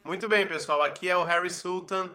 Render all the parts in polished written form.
Muito bem, pessoal. Aqui é o Harry Sultan.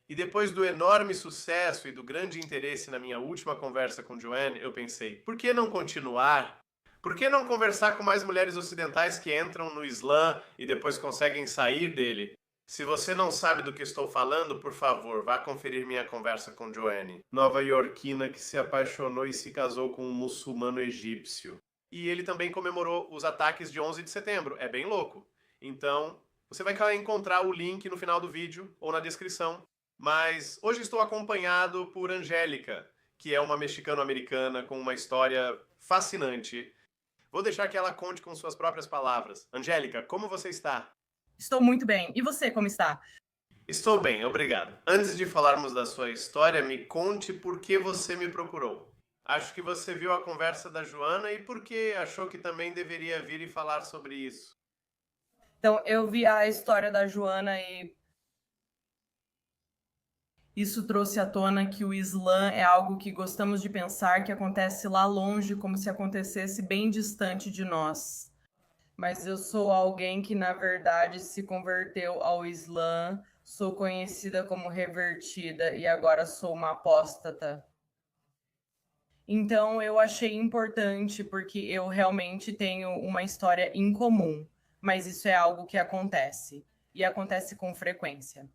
E depois do enorme sucesso e do grande interesse na minha última conversa com Joanne, eu pensei, por que não continuar? Por que não conversar com mais mulheres ocidentais que entram no Islã e depois conseguem sair dele? Se você não sabe do que estou falando, por favor, vá conferir minha conversa com Joanne, nova-iorquina que se apaixonou e se casou com um muçulmano egípcio. E ele também comemorou os ataques de 11 de setembro. É bem louco. Então, você vai encontrar o link no final do vídeo ou na descrição. Mas hoje estou acompanhado por Angélica, que é uma mexicano-americana com uma história fascinante. Vou deixar que ela conte com suas próprias palavras. Angélica, como você está? Estou muito bem. E você, como está? Estou bem, obrigado. Antes de falarmos da sua história, me conte por que você me procurou. Acho que você viu a conversa da Joana e por que achou que também deveria vir e falar sobre isso. Então, eu vi a história da Joana e isso trouxe à tona que o Islã é algo que gostamos de pensar que acontece lá longe, como se acontecesse bem distante de nós. Mas eu sou alguém que, na verdade, se converteu ao Islã, sou conhecida como revertida e agora sou uma apóstata. Então, eu achei importante porque eu realmente tenho uma história em comum, mas isso é algo que acontece e acontece com frequência.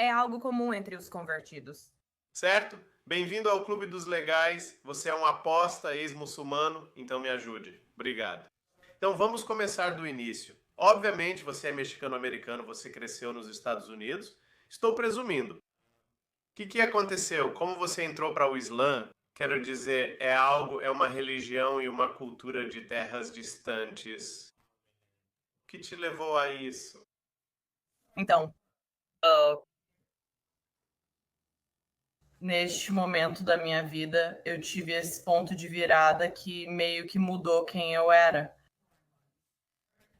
É algo comum entre os convertidos. Certo? Bem-vindo ao Clube dos Legais. Você é um aposta ex-muçulmano, então me ajude. Obrigado. Então vamos começar do início. Obviamente você é mexicano-americano, você cresceu nos Estados Unidos. Estou presumindo. O que aconteceu? Como você entrou para o Islã? Quero dizer, é uma religião e uma cultura de terras distantes. O que te levou a isso? Então, neste momento da minha vida, eu tive esse ponto de virada que meio que mudou quem eu era.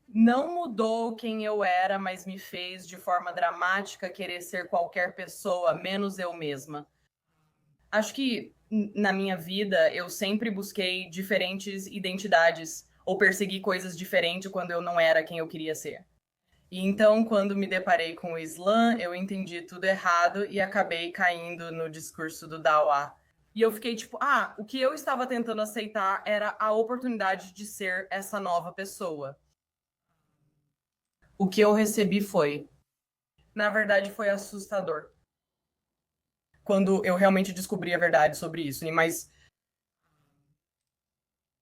Não mudou quem eu era, mas me fez de forma dramática querer ser qualquer pessoa, menos eu mesma. Acho que na minha vida eu sempre busquei diferentes identidades ou persegui coisas diferentes quando eu não era quem eu queria ser. E então, quando me deparei com o Islã, eu entendi tudo errado e acabei caindo no discurso do Dawa. E eu fiquei tipo, o que eu estava tentando aceitar era a oportunidade de ser essa nova pessoa. O que eu recebi foi, na verdade, foi assustador. Quando eu realmente descobri a verdade sobre isso. Mas,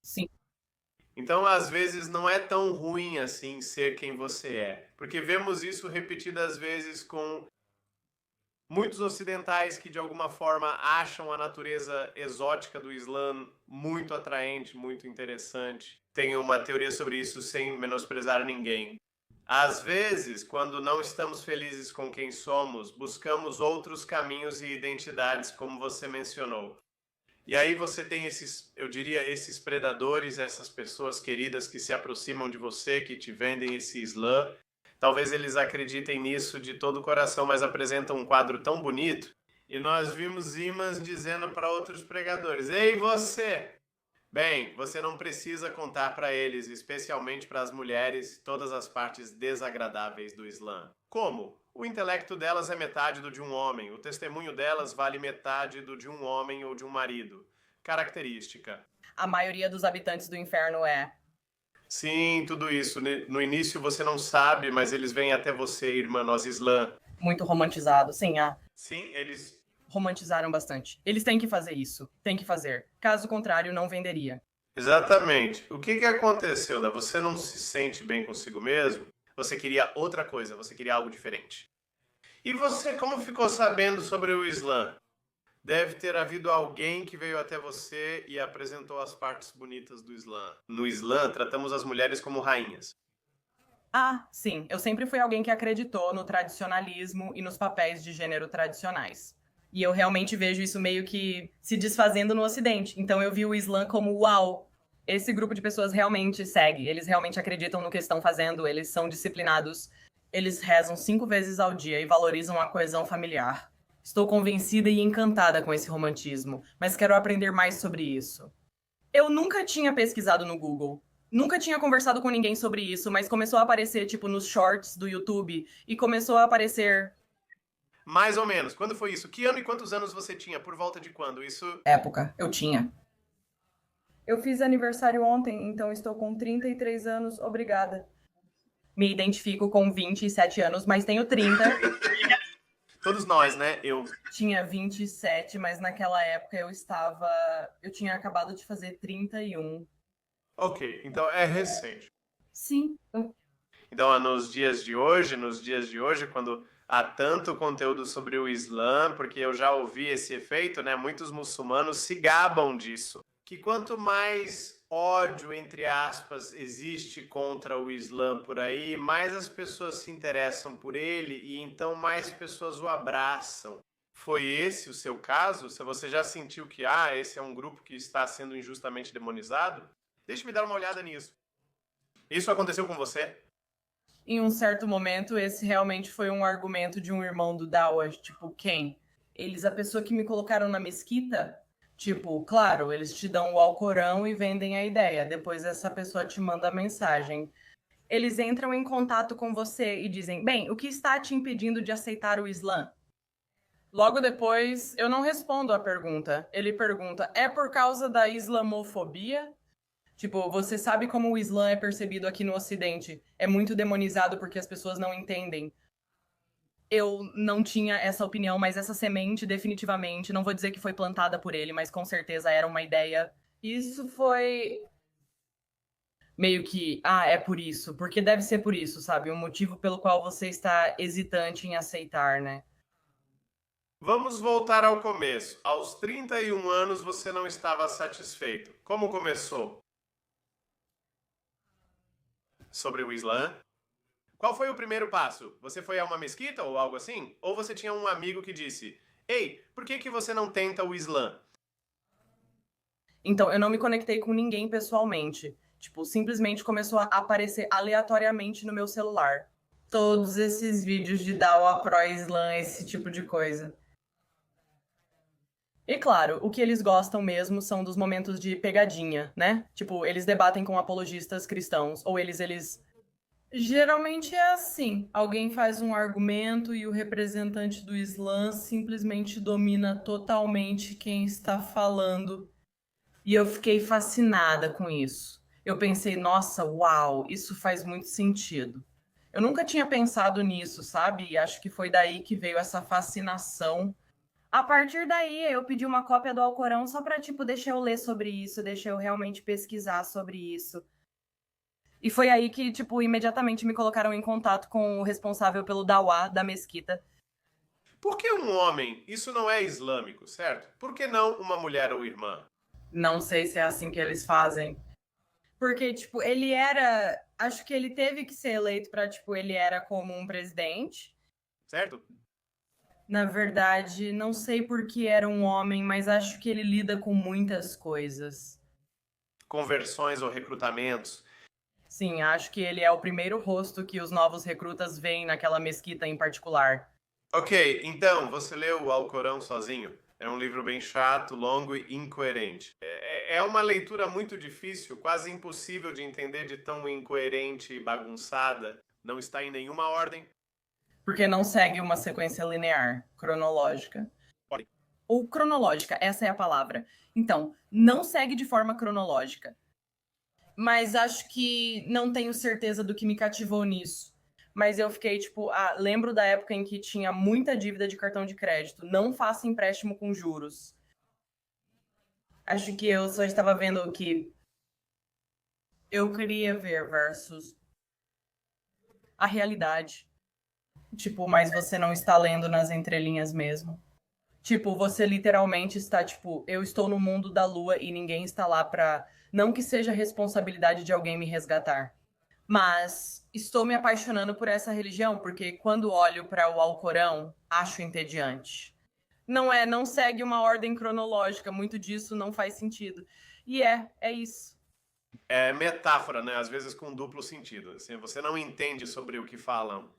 sim, Então, às vezes, não é tão ruim assim ser quem você é. Porque vemos isso repetidas vezes com muitos ocidentais que, de alguma forma, acham a natureza exótica do Islã muito atraente, muito interessante. Tenho uma teoria sobre isso sem menosprezar ninguém. Às vezes, quando não estamos felizes com quem somos, buscamos outros caminhos e identidades, como você mencionou. E aí você tem esses, eu diria, esses predadores, essas pessoas queridas que se aproximam de você, que te vendem esse Islã. Talvez eles acreditem nisso de todo o coração, mas apresentam um quadro tão bonito. E nós vimos imãs dizendo para outros pregadores: Ei, você! Bem, você não precisa contar para eles, especialmente para as mulheres, todas as partes desagradáveis do Islã. Como? O intelecto delas é metade do de um homem, o testemunho delas vale metade do de um homem ou de um marido. Característica. a maioria dos habitantes do inferno é. Sim, tudo isso. No início você não sabe, mas eles vêm até você, irmã Nós Islã. Muito romantizado. Sim, Sim, eles. romantizaram bastante. Eles têm que fazer isso. Têm que fazer. Caso contrário, não venderia. Exatamente. O que aconteceu, né? Você não se sente bem consigo mesmo? Você queria outra coisa, você queria algo diferente. E você, como ficou sabendo sobre o Islã? Deve ter havido alguém que veio até você e apresentou as partes bonitas do Islã. No Islã, tratamos as mulheres como rainhas. Sim. Eu sempre fui alguém que acreditou no tradicionalismo e nos papéis de gênero tradicionais. E eu realmente vejo isso meio que se desfazendo no Ocidente. Então eu vi o Islã como, uau, esse grupo de pessoas realmente segue. Eles realmente acreditam no que estão fazendo, eles são disciplinados, eles rezam 5 vezes ao dia e valorizam a coesão familiar. Estou convencida e encantada com esse romantismo, mas quero aprender mais sobre isso. Eu nunca tinha pesquisado no Google. Nunca tinha conversado com ninguém sobre isso, mas começou a aparecer, tipo, nos shorts do YouTube. E começou a aparecer Mais ou menos. Quando foi isso? Que ano e quantos anos você tinha? Por volta de quando? Isso. época. Eu tinha. Eu fiz aniversário ontem, então estou com 33 anos, obrigada. Me identifico com 27 anos, mas tenho 30. Todos nós, né? Eu. Tinha 27, mas naquela época eu tinha acabado de fazer 31. Ok, então é recente. Sim. Então, nos dias de hoje, quando há tanto conteúdo sobre o Islã, porque eu já ouvi esse efeito, né? Muitos muçulmanos se gabam disso. Que quanto mais ódio, entre aspas, existe contra o Islã por aí, mais as pessoas se interessam por ele e então mais pessoas o abraçam. Foi esse o seu caso? Se você já sentiu que esse é um grupo que está sendo injustamente demonizado? Deixe-me dar uma olhada nisso. Isso aconteceu com você? Em um certo momento, esse realmente foi um argumento de um irmão do Dawa, tipo, quem? A pessoa que me colocaram na mesquita, tipo, claro, eles te dão o Alcorão e vendem a ideia, depois essa pessoa te manda a mensagem. Eles entram em contato com você e dizem, bem, o que está te impedindo de aceitar o Islã? Logo depois, eu não respondo a pergunta. Ele pergunta, é por causa da islamofobia? Tipo, você sabe como o Islã é percebido aqui no Ocidente? É muito demonizado porque as pessoas não entendem. Eu não tinha essa opinião, mas essa semente definitivamente, não vou dizer que foi plantada por ele, mas com certeza era uma ideia. Isso foi meio que, é por isso, porque deve ser por isso, sabe? O motivo pelo qual você está hesitante em aceitar, né? Vamos voltar ao começo. Aos 31 anos você não estava satisfeito. Como começou? Sobre o Islã? Qual foi o primeiro passo? Você foi a uma mesquita ou algo assim? Ou você tinha um amigo que disse: Ei, por que que você não tenta o Islã? Então, eu não me conectei com ninguém pessoalmente. Tipo, simplesmente começou a aparecer aleatoriamente no meu celular. Todos esses vídeos de Dawa Pro Islã, esse tipo de coisa. E claro, o que eles gostam mesmo são dos momentos de pegadinha, né? Tipo, eles debatem com apologistas cristãos, ou eles. Geralmente é assim: alguém faz um argumento e o representante do Islã simplesmente domina totalmente quem está falando. E eu fiquei fascinada com isso. Eu pensei, nossa, uau, isso faz muito sentido. Eu nunca tinha pensado nisso, sabe? E acho que foi daí que veio essa fascinação. A partir daí, eu pedi uma cópia do Alcorão só para, tipo, deixar eu ler sobre isso, deixar eu realmente pesquisar sobre isso. E foi aí que, tipo, imediatamente me colocaram em contato com o responsável pelo Dawá da mesquita. Por que um homem? Isso não é islâmico, certo? Por que não uma mulher ou irmã? Não sei se é assim que eles fazem. Porque, tipo, ele era. Acho que ele teve que ser eleito para, tipo, ele era como um presidente. Certo? Na verdade, não sei por que era um homem, mas acho que ele lida com muitas coisas. Conversões ou recrutamentos. Sim, acho que ele é o primeiro rosto que os novos recrutas veem naquela mesquita em particular. Ok, então, você leu o Alcorão sozinho? É um livro bem chato, longo e incoerente. É uma leitura muito difícil, quase impossível de entender de tão incoerente e bagunçada. Não está em nenhuma ordem. Porque não segue uma sequência linear, cronológica. Ordem. Ou cronológica, essa é a palavra. Então, não segue de forma cronológica. Mas acho que não tenho certeza do que me cativou nisso. Mas eu fiquei tipo, lembro da época em que tinha muita dívida de cartão de crédito. Não faça empréstimo com juros. Acho que eu só estava vendo o que eu queria ver versus a realidade. Tipo, mas você não está lendo nas entrelinhas mesmo. Tipo, você literalmente está, tipo, eu estou no mundo da lua e ninguém está lá pra. Não que seja responsabilidade de alguém me resgatar. Mas estou me apaixonando por essa religião, porque quando olho para o Alcorão, acho entediante. Não segue uma ordem cronológica, muito disso não faz sentido. E é isso. É metáfora, né? Às vezes com duplo sentido. Assim, você não entende sobre o que falam.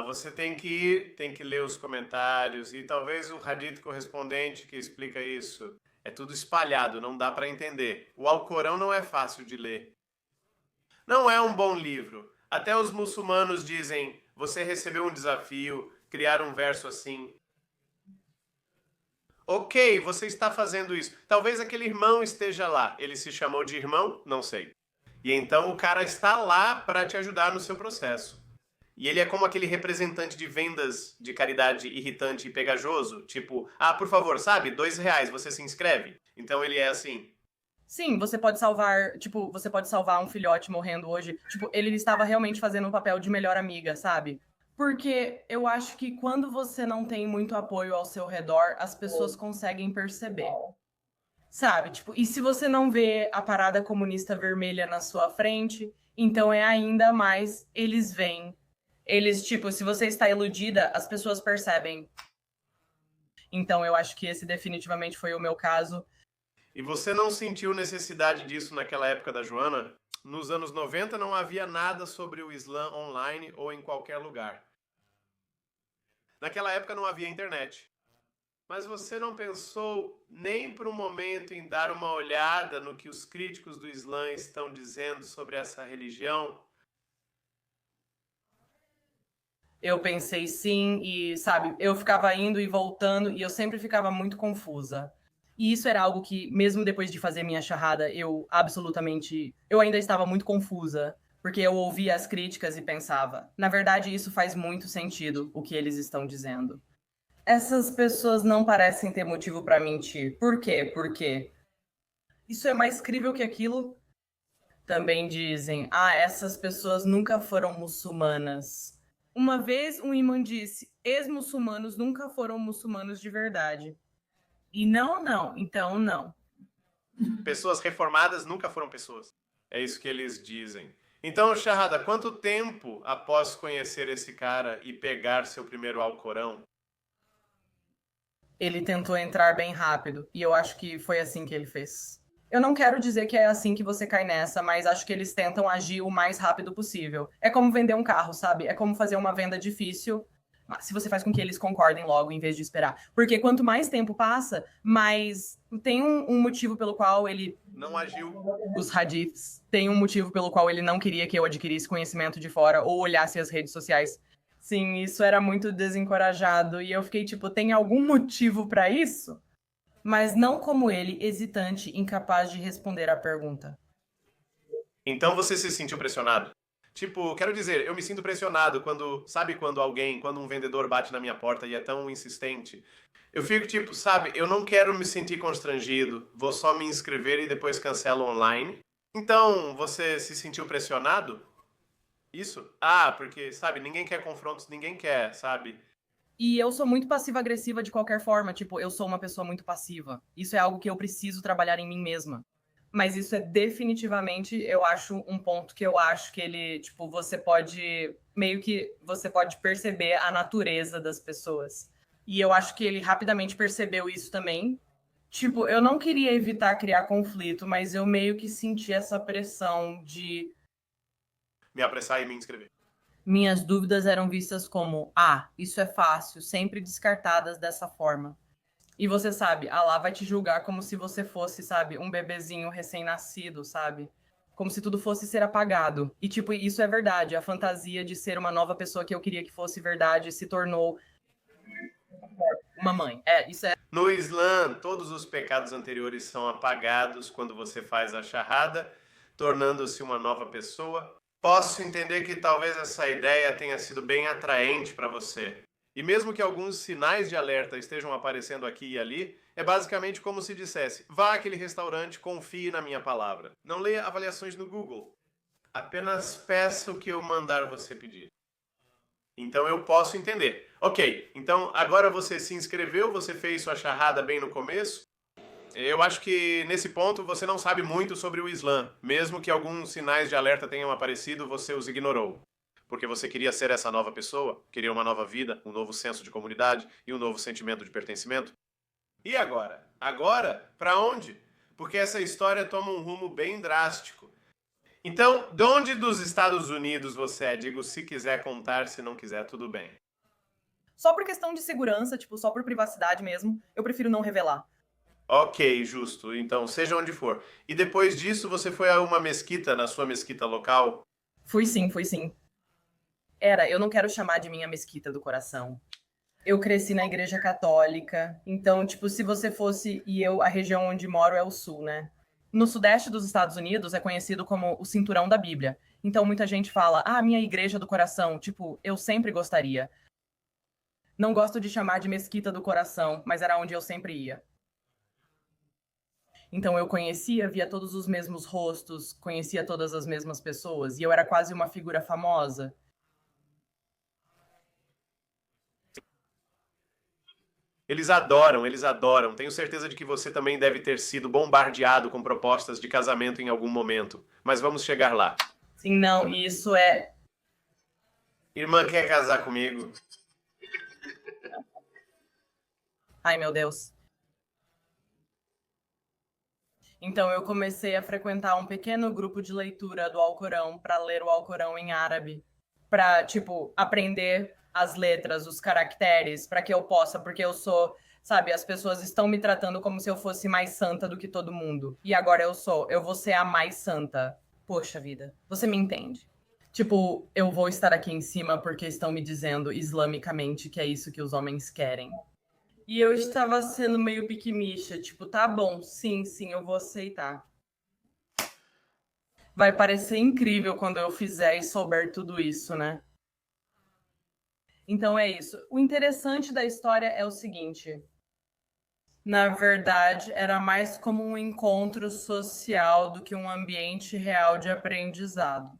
Você tem que ler os comentários e talvez o hadith correspondente que explica isso. É tudo espalhado, não dá para entender. O Alcorão não é fácil de ler. Não é um bom livro. Até os muçulmanos dizem: você recebeu um desafio, criar um verso assim. Ok, você está fazendo isso. Talvez aquele irmão esteja lá. Ele se chamou de irmão? Não sei. E então o cara está lá para te ajudar no seu processo. E ele é como aquele representante de vendas de caridade irritante e pegajoso. Tipo, ah, por favor, sabe? R$ 2, você se inscreve? Então ele é assim. Sim, você pode salvar, tipo, você pode salvar um filhote morrendo hoje. Tipo, ele estava realmente fazendo um papel de melhor amiga, sabe? Porque eu acho que quando você não tem muito apoio ao seu redor, as pessoas conseguem perceber. Sabe? Tipo, e se você não vê a parada comunista vermelha na sua frente, então é ainda mais eles veem. Eles, tipo, se você está iludida, as pessoas percebem. Então eu acho que esse definitivamente foi o meu caso. E você não sentiu necessidade disso naquela época da Joana? Nos anos 90 não havia nada sobre o Islã online ou em qualquer lugar. Naquela época não havia internet. Mas você não pensou nem por um momento em dar uma olhada no que os críticos do Islã estão dizendo sobre essa religião? Eu pensei sim, e sabe, eu ficava indo e voltando e eu sempre ficava muito confusa. E isso era algo que, mesmo depois de fazer minha charrada, eu ainda estava muito confusa, porque eu ouvia as críticas e pensava, na verdade, isso faz muito sentido, o que eles estão dizendo. Essas pessoas não parecem ter motivo para mentir. Por quê? Porque isso é mais crível que aquilo. Também dizem, essas pessoas nunca foram muçulmanas. Uma vez um imã disse, ex-muçulmanos nunca foram muçulmanos de verdade. E não, então não. Pessoas reformadas nunca foram pessoas. É isso que eles dizem. Então, Shahada, quanto tempo após conhecer esse cara e pegar seu primeiro Alcorão? Ele tentou entrar bem rápido, e eu acho que foi assim que ele fez. Eu não quero dizer que é assim que você cai nessa, mas acho que eles tentam agir o mais rápido possível. É como vender um carro, sabe? É como fazer uma venda difícil, se você faz com que eles concordem logo em vez de esperar. Porque quanto mais tempo passa, mais tem um motivo pelo qual ele não agiu. Os hadiths tem um motivo pelo qual ele não queria que eu adquirisse conhecimento de fora ou olhasse as redes sociais. Sim, isso era muito desencorajado e eu fiquei tipo, tem algum motivo para isso? Mas não como ele, hesitante, incapaz de responder à pergunta. Então você se sentiu pressionado? Tipo, quero dizer, eu me sinto pressionado quando, sabe quando um vendedor bate na minha porta e é tão insistente? Eu fico tipo, sabe, eu não quero me sentir constrangido, vou só me inscrever e depois cancelo online. Então, você se sentiu pressionado? Isso? Ah, porque, sabe, ninguém quer confrontos, ninguém quer, sabe? E eu sou muito passiva-agressiva de qualquer forma, tipo, eu sou uma pessoa muito passiva. Isso é algo que eu preciso trabalhar em mim mesma. Mas isso é definitivamente, eu acho, um ponto que eu acho que ele, tipo, você pode perceber a natureza das pessoas. E eu acho que ele rapidamente percebeu isso também. Tipo, eu não queria evitar criar conflito, mas eu meio que senti essa pressão de Me apressar e me inscrever. minhas dúvidas eram vistas como, isso é fácil, sempre descartadas dessa forma. E você sabe, Allah vai te julgar como se você fosse, sabe, um bebezinho recém-nascido, sabe? Como se tudo fosse ser apagado. E, tipo, isso é verdade. A fantasia de ser uma nova pessoa que eu queria que fosse verdade se tornou uma mãe. Isso é. No Islã, todos os pecados anteriores são apagados quando você faz a charrada, tornando-se uma nova pessoa. Posso entender que talvez essa ideia tenha sido bem atraente para você. E mesmo que alguns sinais de alerta estejam aparecendo aqui e ali, é basicamente como se dissesse: vá àquele restaurante, confie na minha palavra. Não leia avaliações no Google. Apenas peça o que eu mandar você pedir. Então eu posso entender. Ok, então agora você se inscreveu, você fez sua charrada bem no começo. Eu acho que nesse ponto você não sabe muito sobre o Islã. Mesmo que alguns sinais de alerta tenham aparecido, você os ignorou. Porque você queria ser essa nova pessoa, queria uma nova vida, um novo senso de comunidade e um novo sentimento de pertencimento. E agora? Agora, para onde? Porque essa história toma um rumo bem drástico. Então, de onde dos Estados Unidos você é? Digo, se quiser contar, se não quiser, tudo bem. Só por questão de segurança, tipo, só por privacidade mesmo, eu prefiro não revelar. Ok, justo. Então, seja onde for. E depois disso, você foi a uma mesquita, na sua mesquita local? Fui sim, fui sim. Eu não quero chamar de minha mesquita do coração. Eu cresci na igreja católica, então, tipo, se você fosse, a região onde moro é o sul, né? No sudeste dos Estados Unidos é conhecido como o cinturão da Bíblia. Então muita gente fala, minha igreja do coração, tipo, eu sempre gostaria. Não gosto de chamar de mesquita do coração, mas era onde eu sempre ia. Então eu conhecia, via todos os mesmos rostos, conhecia todas as mesmas pessoas, e eu era quase uma figura famosa. Eles adoram, eles adoram. Tenho certeza de que você também deve ter sido bombardeado com propostas de casamento em algum momento. Mas vamos chegar lá. Sim, não, e isso é. Irmã quer casar comigo? Ai, meu Deus. Então eu comecei a frequentar um pequeno grupo de leitura do Alcorão para ler o Alcorão em árabe, para tipo aprender as letras, os caracteres, para que eu possa, porque eu sou, sabe, as pessoas estão me tratando como se eu fosse mais santa do que todo mundo. E agora eu vou ser a mais santa. Poxa vida, você me entende? Tipo, eu vou estar aqui em cima porque estão me dizendo islamicamente que é isso que os homens querem. E eu estava sendo meio piquimicha, tipo, tá bom, sim, sim, eu vou aceitar. Vai parecer incrível quando eu fizer e souber tudo isso, né? Então é isso. O interessante da história é o seguinte: na verdade, era mais como um encontro social do que um ambiente real de aprendizado.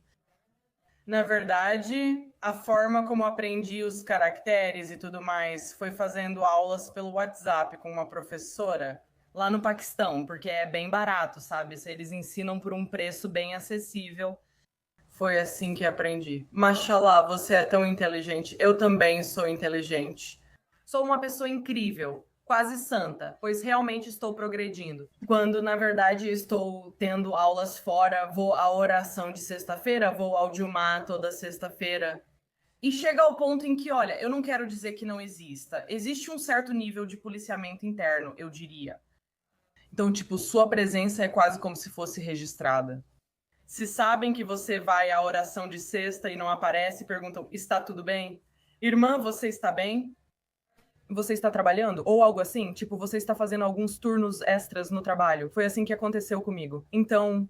Na verdade, a forma como aprendi os caracteres e tudo mais foi fazendo aulas pelo WhatsApp com uma professora lá no Paquistão, porque é bem barato, sabe? Eles ensinam por um preço bem acessível. Foi assim que aprendi. Mashallah, você é tão inteligente. Eu também sou inteligente. Sou uma pessoa incrível, quase santa, pois realmente estou progredindo. Quando, na verdade, estou tendo aulas fora, vou à oração de sexta-feira, vou ao Jumá toda sexta-feira. E chega ao ponto em que, olha, eu não quero dizer que não exista. Existe um certo nível de policiamento interno, eu diria. Então, tipo, sua presença é quase como se fosse registrada. Se sabem que você vai à oração de sexta e não aparece, perguntam: está tudo bem? Irmã, você está bem? Você está trabalhando? Ou algo assim? Tipo, você está fazendo alguns turnos extras no trabalho. Foi assim que aconteceu comigo. Então,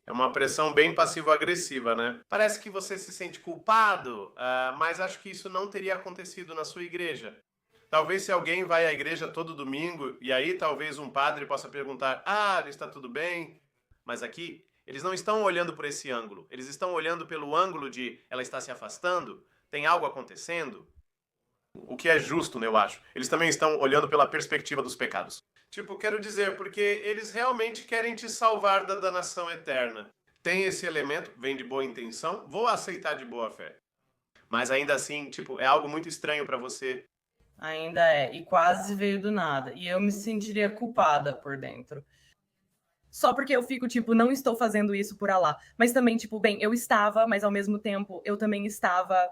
É uma pressão bem passivo-agressiva, né? Parece que você se sente culpado, mas acho que isso não teria acontecido na sua igreja. Talvez se alguém vai à igreja todo domingo, e aí talvez um padre possa perguntar: está tudo bem? Mas aqui, eles não estão olhando por esse ângulo. Eles estão olhando pelo ângulo de ela está se afastando, tem algo acontecendo. O que é justo, né, eu acho. Eles também estão olhando pela perspectiva dos pecados. Tipo, quero dizer, porque eles realmente querem te salvar da danação eterna. Tem esse elemento, vem de boa intenção, vou aceitar de boa fé. Mas ainda assim, tipo, é algo muito estranho pra você. ainda é. E quase veio do nada. E eu me sentiria culpada por dentro. Só porque eu fico, tipo, não estou fazendo isso por Alá. Mas também, tipo, bem, eu estava, mas ao mesmo tempo eu também estava.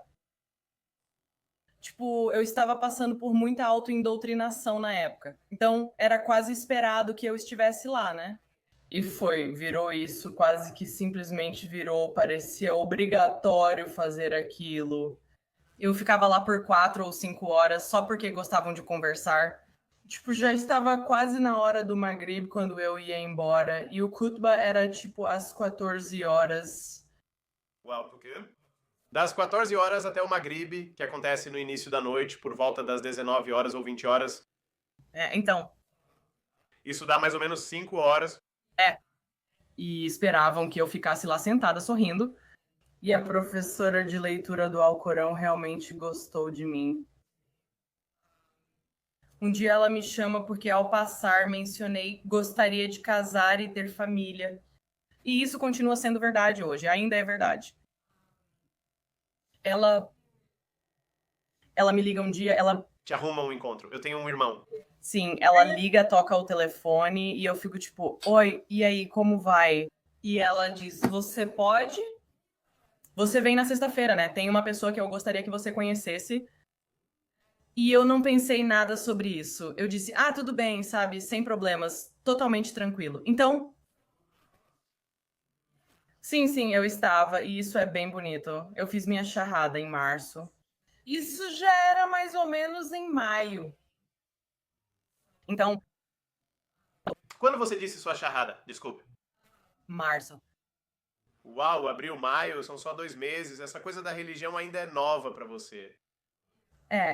Tipo, eu estava passando por muita autoindoutrinação na época. Então, era quase esperado que eu estivesse lá, né? E virou isso, quase que simplesmente virou, parecia obrigatório fazer aquilo. Eu ficava lá por 4 ou 5 horas só porque gostavam de conversar. Tipo, já estava quase na hora do Maghrib quando eu ia embora. E o Khutbah era tipo às 14 horas. Uau, por quê? Das 14 horas até o Maghrib, que acontece no início da noite, por volta das 19 horas ou 20 horas. Então, Isso dá mais ou menos 5 horas. e esperavam que eu ficasse lá sentada sorrindo. E a professora de leitura do Alcorão realmente gostou de mim. Um dia ela me chama porque, ao passar, mencionei gostaria de casar e ter família. E isso continua sendo verdade hoje, ainda é verdade. Ela, ela me liga um dia, Te arruma um encontro. Eu tenho um irmão. sim, ela liga, toca o telefone e eu fico tipo, oi, e aí, como vai? E ela diz, você pode? Você vem na sexta-feira, né? Tem uma pessoa que eu gostaria que você conhecesse. E eu não pensei nada sobre isso. Eu disse, ah, tudo bem, sabe, sem problemas, totalmente tranquilo. Então, sim, eu estava, e isso é bem bonito. Eu fiz minha charrada em março. Isso já era mais ou menos em maio. Então, Quando você disse sua charrada? Desculpe. março. Uau, abril, maio, são só 2 meses. Essa coisa da religião ainda é nova pra você.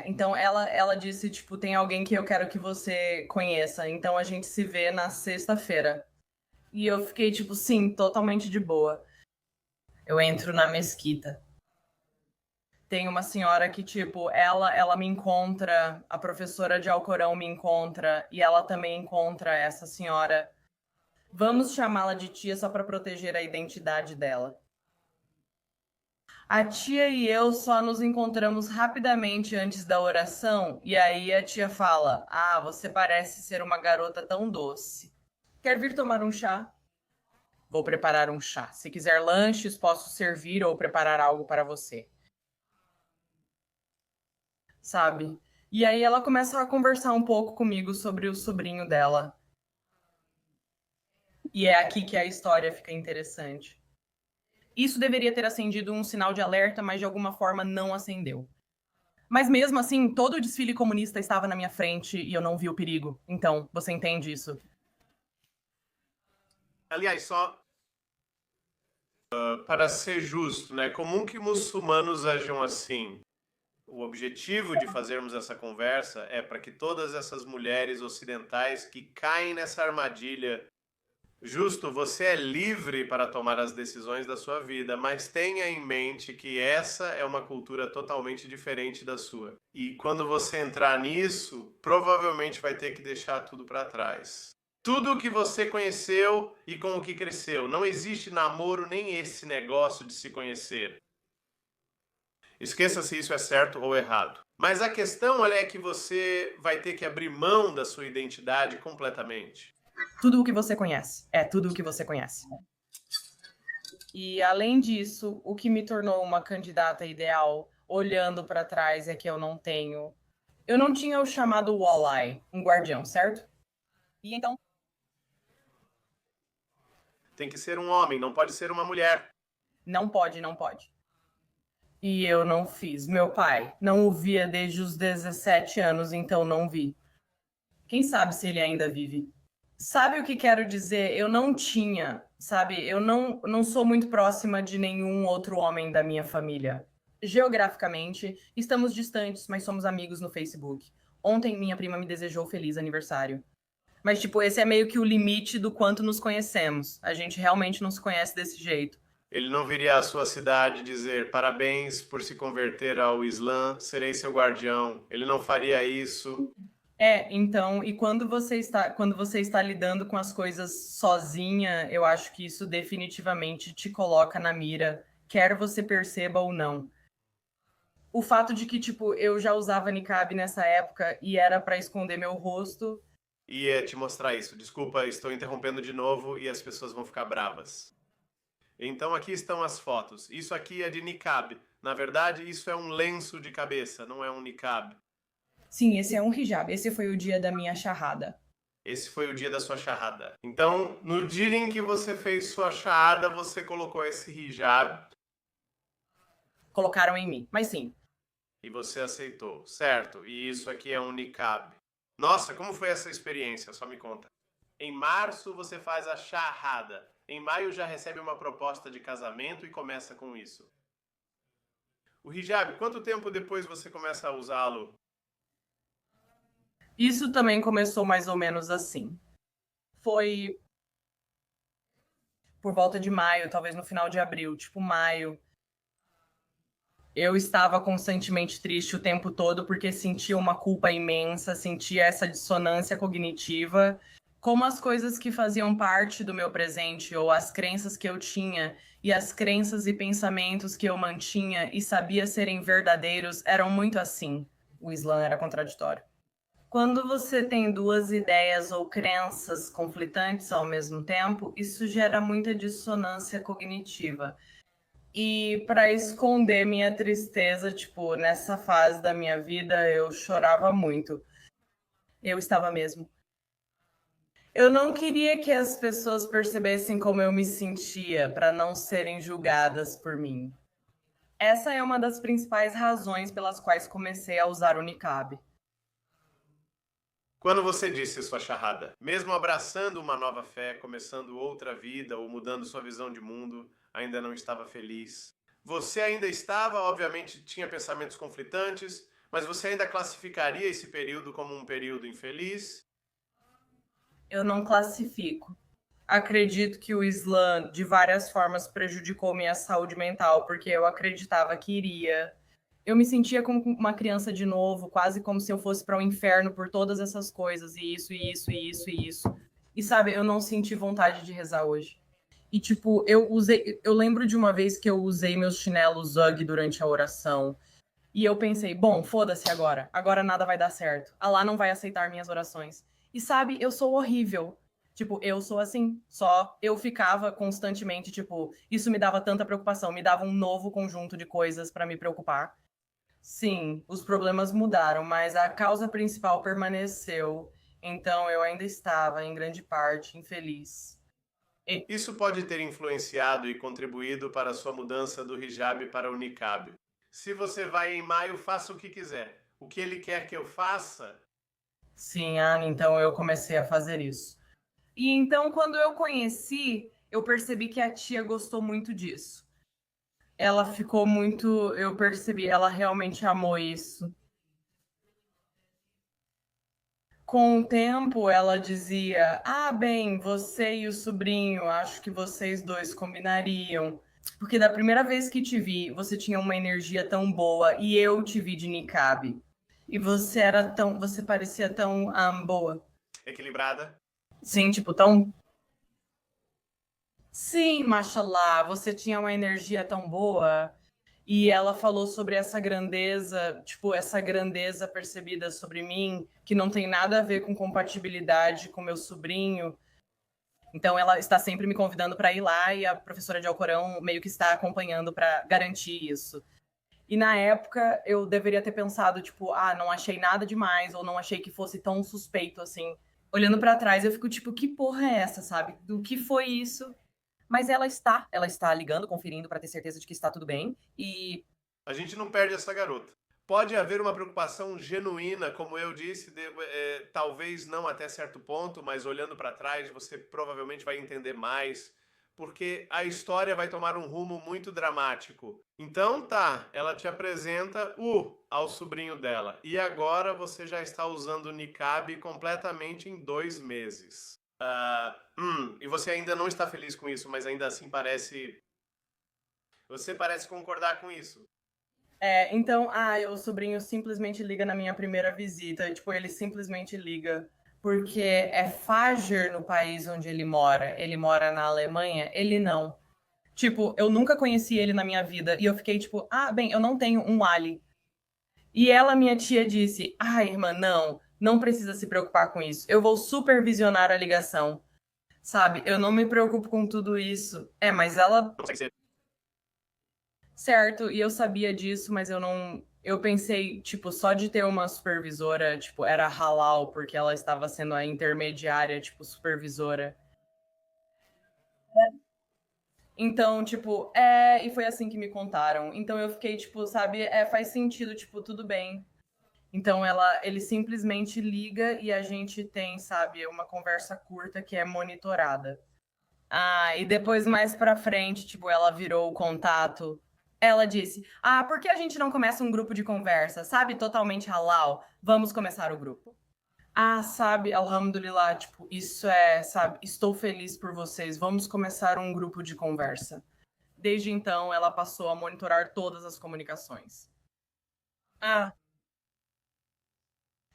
Então ela disse, tipo, tem alguém que eu quero que você conheça. Então a gente se vê na sexta-feira. E eu fiquei, tipo, sim, totalmente de boa. Eu entro na mesquita. Tem uma senhora que, tipo, ela me encontra, a professora de Alcorão me encontra, e ela também encontra essa senhora. Vamos chamá-la de tia só para proteger a identidade dela. A tia e eu só nos encontramos rapidamente antes da oração, e aí a tia fala: Ah, você parece ser uma garota tão doce. Quer vir tomar um chá? Vou preparar um chá. Se quiser lanches, posso servir ou preparar algo para você. Sabe? E aí ela começa a conversar um pouco comigo sobre o sobrinho dela. E é aqui que a história fica interessante. Isso deveria ter acendido um sinal de alerta, mas de alguma forma não acendeu. Mas mesmo assim, todo o desfile comunista estava na minha frente e eu não vi o perigo. Então, você entende isso? Aliás, só para ser justo, né? É comum que muçulmanos ajam assim. O objetivo de fazermos essa conversa é para que todas essas mulheres ocidentais que caem nessa armadilha. Justo, você é livre para tomar as decisões da sua vida, mas tenha em mente que essa é uma cultura totalmente diferente da sua. E quando você entrar nisso, provavelmente vai ter que deixar tudo para trás. Tudo o que você conheceu e com o que cresceu. Não existe namoro nem esse negócio de se conhecer. Esqueça se isso é certo ou errado. Mas a questão é que você vai ter que abrir mão da sua identidade completamente. Tudo o que você conhece. É tudo o que você conhece. E além disso, o que me tornou uma candidata ideal, olhando para trás, é que eu não tenho. Eu não tinha o chamado walleye, um guardião, certo? E então. Tem que ser um homem, não pode ser uma mulher. Não pode, não pode. E eu não fiz. Meu pai não o via desde os 17 anos, então não vi. Quem sabe se ele ainda vive? Sabe o que quero dizer? Eu não tinha, sabe? Eu não sou muito próxima de nenhum outro homem da minha família. Geograficamente, estamos distantes, mas somos amigos no Facebook. Ontem minha prima me desejou feliz aniversário. Mas, tipo, esse é meio que o limite do quanto nos conhecemos. A gente realmente não se conhece desse jeito. Ele não viria à sua cidade dizer parabéns por se converter ao Islã, serei seu guardião. Ele não faria isso. Então, e quando você está lidando com as coisas sozinha, eu acho que isso definitivamente te coloca na mira, quer você perceba ou não. O fato de que, tipo, eu já usava niqab nessa época e era pra esconder meu rosto. Ia te mostrar isso. Desculpa, estou interrompendo de novo e as pessoas vão ficar bravas. Então aqui estão as fotos. Isso aqui é de niqab. Na verdade, isso é um lenço de cabeça, não é um niqab. Sim, esse é um hijab. Esse foi o dia da minha charrada. Esse foi o dia da sua charrada. Então, no dia em que você fez sua charrada, você colocou esse hijab Colocaram em mim. Mas sim, e você aceitou, certo? E isso aqui é um niqab. Nossa, como foi essa experiência? Só me conta. Em março você faz a charrada. Em maio já recebe uma proposta de casamento e começa com isso. O hijab, quanto tempo depois você começa a usá-lo? isso também começou mais ou menos assim. Foi por volta de maio, talvez no final de abril, tipo maio. Eu estava constantemente triste o tempo todo porque sentia uma culpa imensa, sentia essa dissonância cognitiva, como as coisas que faziam parte do meu presente ou as crenças que eu tinha e as crenças e pensamentos que eu mantinha e sabia serem verdadeiros eram muito assim. O Islã era contraditório. Quando você tem duas ideias ou crenças conflitantes ao mesmo tempo, isso gera muita dissonância cognitiva. E para esconder minha tristeza, tipo, nessa fase da minha vida, eu chorava muito. Eu estava mesmo. Eu não queria que as pessoas percebessem como eu me sentia, para não serem julgadas por mim. Essa é uma das principais razões pelas quais comecei a usar o niqab. Quando você disse sua charrada, mesmo abraçando uma nova fé, começando outra vida ou mudando sua visão de mundo, ainda não estava feliz. Você ainda estava, obviamente, tinha pensamentos conflitantes, mas você ainda classificaria esse período como um período infeliz? Eu não classifico. Acredito que o Islã, de várias formas, prejudicou minha saúde mental, porque eu acreditava que iria. Eu me sentia como uma criança de novo, quase como se eu fosse para o inferno por todas essas coisas, e isso, e isso, e isso, e isso. E sabe, eu não senti vontade de rezar hoje. E tipo, eu lembro de uma vez que eu usei meus chinelos Ugg durante a oração. E eu pensei, bom, foda-se agora. Agora nada vai dar certo. Allah não vai aceitar minhas orações. E sabe, eu sou horrível. Tipo, eu sou assim. Só eu ficava constantemente, tipo, isso me dava tanta preocupação, me dava um novo conjunto de coisas para me preocupar. Sim, os problemas mudaram, mas a causa principal permaneceu. Então eu ainda estava, em grande parte, infeliz. E Isso pode ter influenciado e contribuído para a sua mudança do hijab para o niqab. Se você vai em maio, faça o que quiser. O que ele quer que eu faça? sim, Ana, então eu comecei a fazer isso. E então, quando eu conheci, eu percebi que a tia gostou muito disso. Ela ficou muito. Eu percebi, ela realmente amou isso. Com o tempo, ela dizia: Ah, bem, você e o sobrinho, acho que vocês dois combinariam. Porque da primeira vez que te vi, você tinha uma energia tão boa e eu te vi de niqab. E você era tão. Você parecia tão boa. Equilibrada? Sim, tipo, tão. Sim, mashallah, você tinha uma energia tão boa. E ela falou sobre essa grandeza, tipo, essa grandeza percebida sobre mim, que não tem nada a ver com compatibilidade com meu sobrinho. Então ela está sempre me convidando para ir lá e a professora de Alcorão meio que está acompanhando para garantir isso. E na época eu deveria ter pensado, tipo, ah, não achei nada demais ou não achei que fosse tão suspeito assim. Olhando para trás, eu fico tipo, que porra é essa, sabe? Do que foi isso? Mas ela está ligando, conferindo para ter certeza de que está tudo bem. E A gente não perde essa garota. Pode haver uma preocupação genuína, como eu disse, talvez não até certo ponto, mas olhando para trás você provavelmente vai entender mais, porque a história vai tomar um rumo muito dramático. Então tá, ela te apresenta ao sobrinho dela, e agora você já está usando o niqab completamente em 2 meses. E você ainda não está feliz com isso, mas ainda assim parece. Você parece concordar com isso. então, o sobrinho simplesmente liga na minha primeira visita. E, tipo, ele simplesmente liga. Porque é Fajr no país onde ele mora. Ele mora na Alemanha. Ele não. Tipo, eu nunca conheci ele na minha vida. E eu fiquei tipo, bem, eu não tenho um Ali. E ela, minha tia, disse: irmã, não precisa se preocupar com isso. Eu vou supervisionar a ligação. Sabe, eu não me preocupo com tudo isso. Mas ela. Consegue ser. Certo, e eu sabia disso, mas eu não. Eu pensei, tipo, só de ter uma supervisora, tipo, era halal, porque ela estava sendo a intermediária, tipo, supervisora. Então, tipo, e foi assim que me contaram. Então eu fiquei, tipo, sabe, faz sentido, tipo, tudo bem. Então ele simplesmente liga e a gente tem, sabe, uma conversa curta que é monitorada. E depois mais pra frente, tipo, ela virou o contato. Ela disse: por que a gente não começa um grupo de conversa? Sabe, totalmente halal. Vamos começar o grupo. Sabe, alhamdulillah, tipo, isso sabe, estou feliz por vocês. Vamos começar um grupo de conversa. Desde então, ela passou a monitorar todas as comunicações.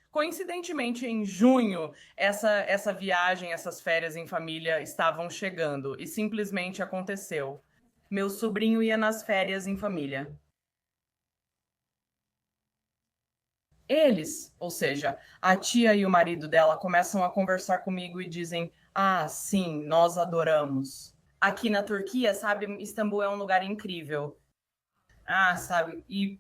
Coincidentemente, em junho, essa viagem, essas férias em família estavam chegando e simplesmente aconteceu. Meu sobrinho ia nas férias em família. Eles, ou seja, a tia e o marido dela, começam a conversar comigo e dizem: sim, nós adoramos. aqui na Turquia, sabe? Istambul é um lugar incrível. Ah, sabe? E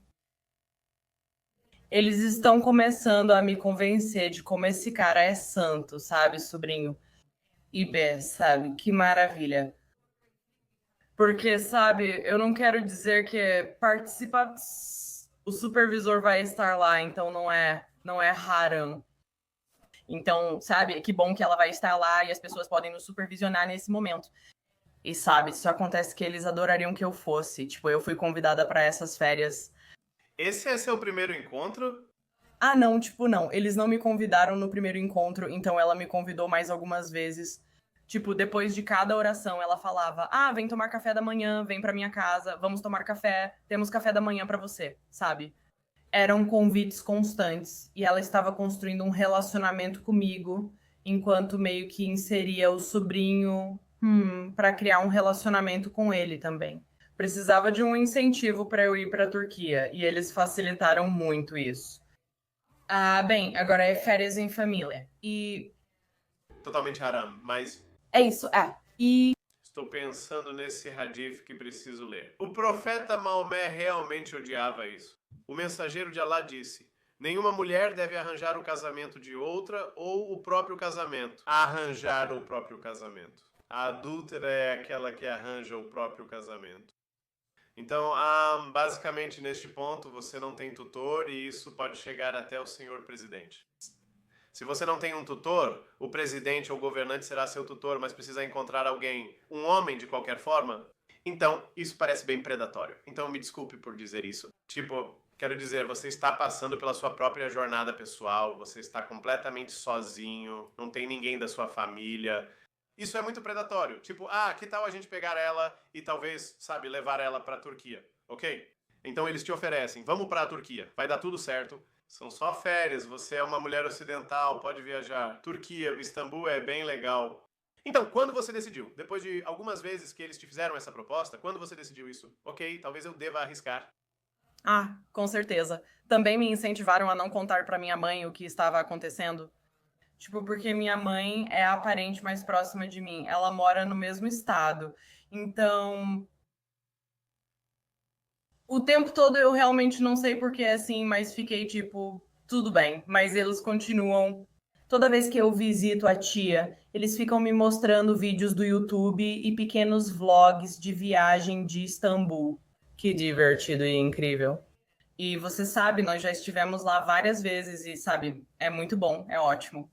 eles estão começando a me convencer de como esse cara é santo, sabe, sobrinho? E Bé, sabe? Que maravilha. Porque, sabe, eu não quero dizer que participa. O supervisor vai estar lá, então não é Haram. Então, sabe, que bom que ela vai estar lá e as pessoas podem nos supervisionar nesse momento. E sabe, isso acontece que eles adorariam que eu fosse. Tipo, eu fui convidada para essas férias. Esse é seu primeiro encontro? Ah, não, tipo, não. Eles não me convidaram no primeiro encontro, então ela me convidou mais algumas vezes. Tipo, depois de cada oração, ela falava: "Ah, vem tomar café da manhã, vem pra minha casa, vamos tomar café, temos café da manhã pra você", sabe? Eram convites constantes e ela estava construindo um relacionamento comigo, enquanto meio que inseria o sobrinho, pra criar um relacionamento com ele também. Precisava de um incentivo pra eu ir pra Turquia e eles facilitaram muito isso. Ah, bem, agora é férias em família. E Totalmente haram, mas é isso, E estou pensando nesse hadith que preciso ler. O profeta Maomé realmente odiava isso. O mensageiro de Alá disse: nenhuma mulher deve arranjar o casamento de outra ou o próprio casamento. Arranjar o próprio casamento. A adúltera é aquela que arranja o próprio casamento. Então, basicamente, neste ponto, você não tem tutor e isso pode chegar até o senhor presidente. Se você não tem um tutor, o presidente ou governante será seu tutor, mas precisa encontrar alguém, um homem de qualquer forma. Então, isso parece bem predatório. Então, me desculpe por dizer isso. Tipo, quero dizer, você está passando pela sua própria jornada pessoal, você está completamente sozinho, não tem ninguém da sua família. Isso é muito predatório. Tipo, que tal a gente pegar ela e talvez, sabe, levar ela para a Turquia, ok? Então eles te oferecem, vamos para a Turquia, vai dar tudo certo. São só férias, você é uma mulher ocidental, pode viajar. Turquia, Istambul é bem legal. Então, quando você decidiu? Depois de algumas vezes que eles te fizeram essa proposta, quando você decidiu isso? Ok, talvez eu deva arriscar. com certeza. Também me incentivaram a não contar pra minha mãe o que estava acontecendo. Tipo, porque minha mãe é a parente mais próxima de mim. Ela mora no mesmo estado. Então, o tempo todo eu realmente não sei por que é assim, mas fiquei tipo, tudo bem. Mas eles continuam. Toda vez que eu visito a tia, eles ficam me mostrando vídeos do YouTube e pequenos vlogs de viagem de Istambul. Que divertido e incrível. E você sabe, nós já estivemos lá várias vezes e, sabe, é muito bom, é ótimo.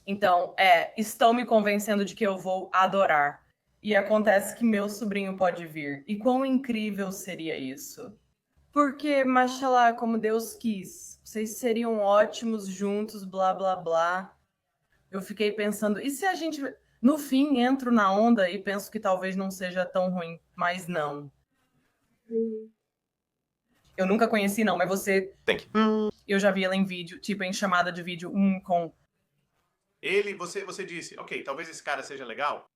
Então, estão me convencendo de que eu vou adorar. E acontece que meu sobrinho pode vir. E quão incrível seria isso? Porque, mashallah, como Deus quis. Vocês seriam ótimos juntos, blá blá blá. Eu fiquei pensando, e se a gente, no fim, entro na onda e penso que talvez não seja tão ruim, mas não. Eu nunca conheci, não, mas você. Tem que. Eu já vi ela em vídeo, tipo em chamada de vídeo, com. Você disse, ok, talvez esse cara seja legal.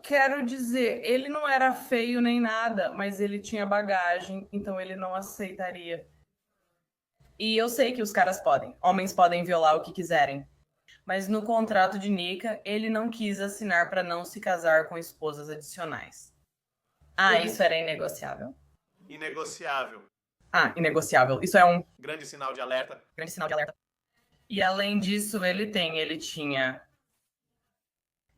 Quero dizer, ele não era feio nem nada, mas ele tinha bagagem, então ele não aceitaria. E eu sei que os caras podem, homens podem violar o que quiserem. Mas no contrato de Nika, ele não quis assinar para não se casar com esposas adicionais. Isso era inegociável. Inegociável. Inegociável. Isso é um grande sinal de alerta. grande sinal de alerta. E além disso, ele tinha.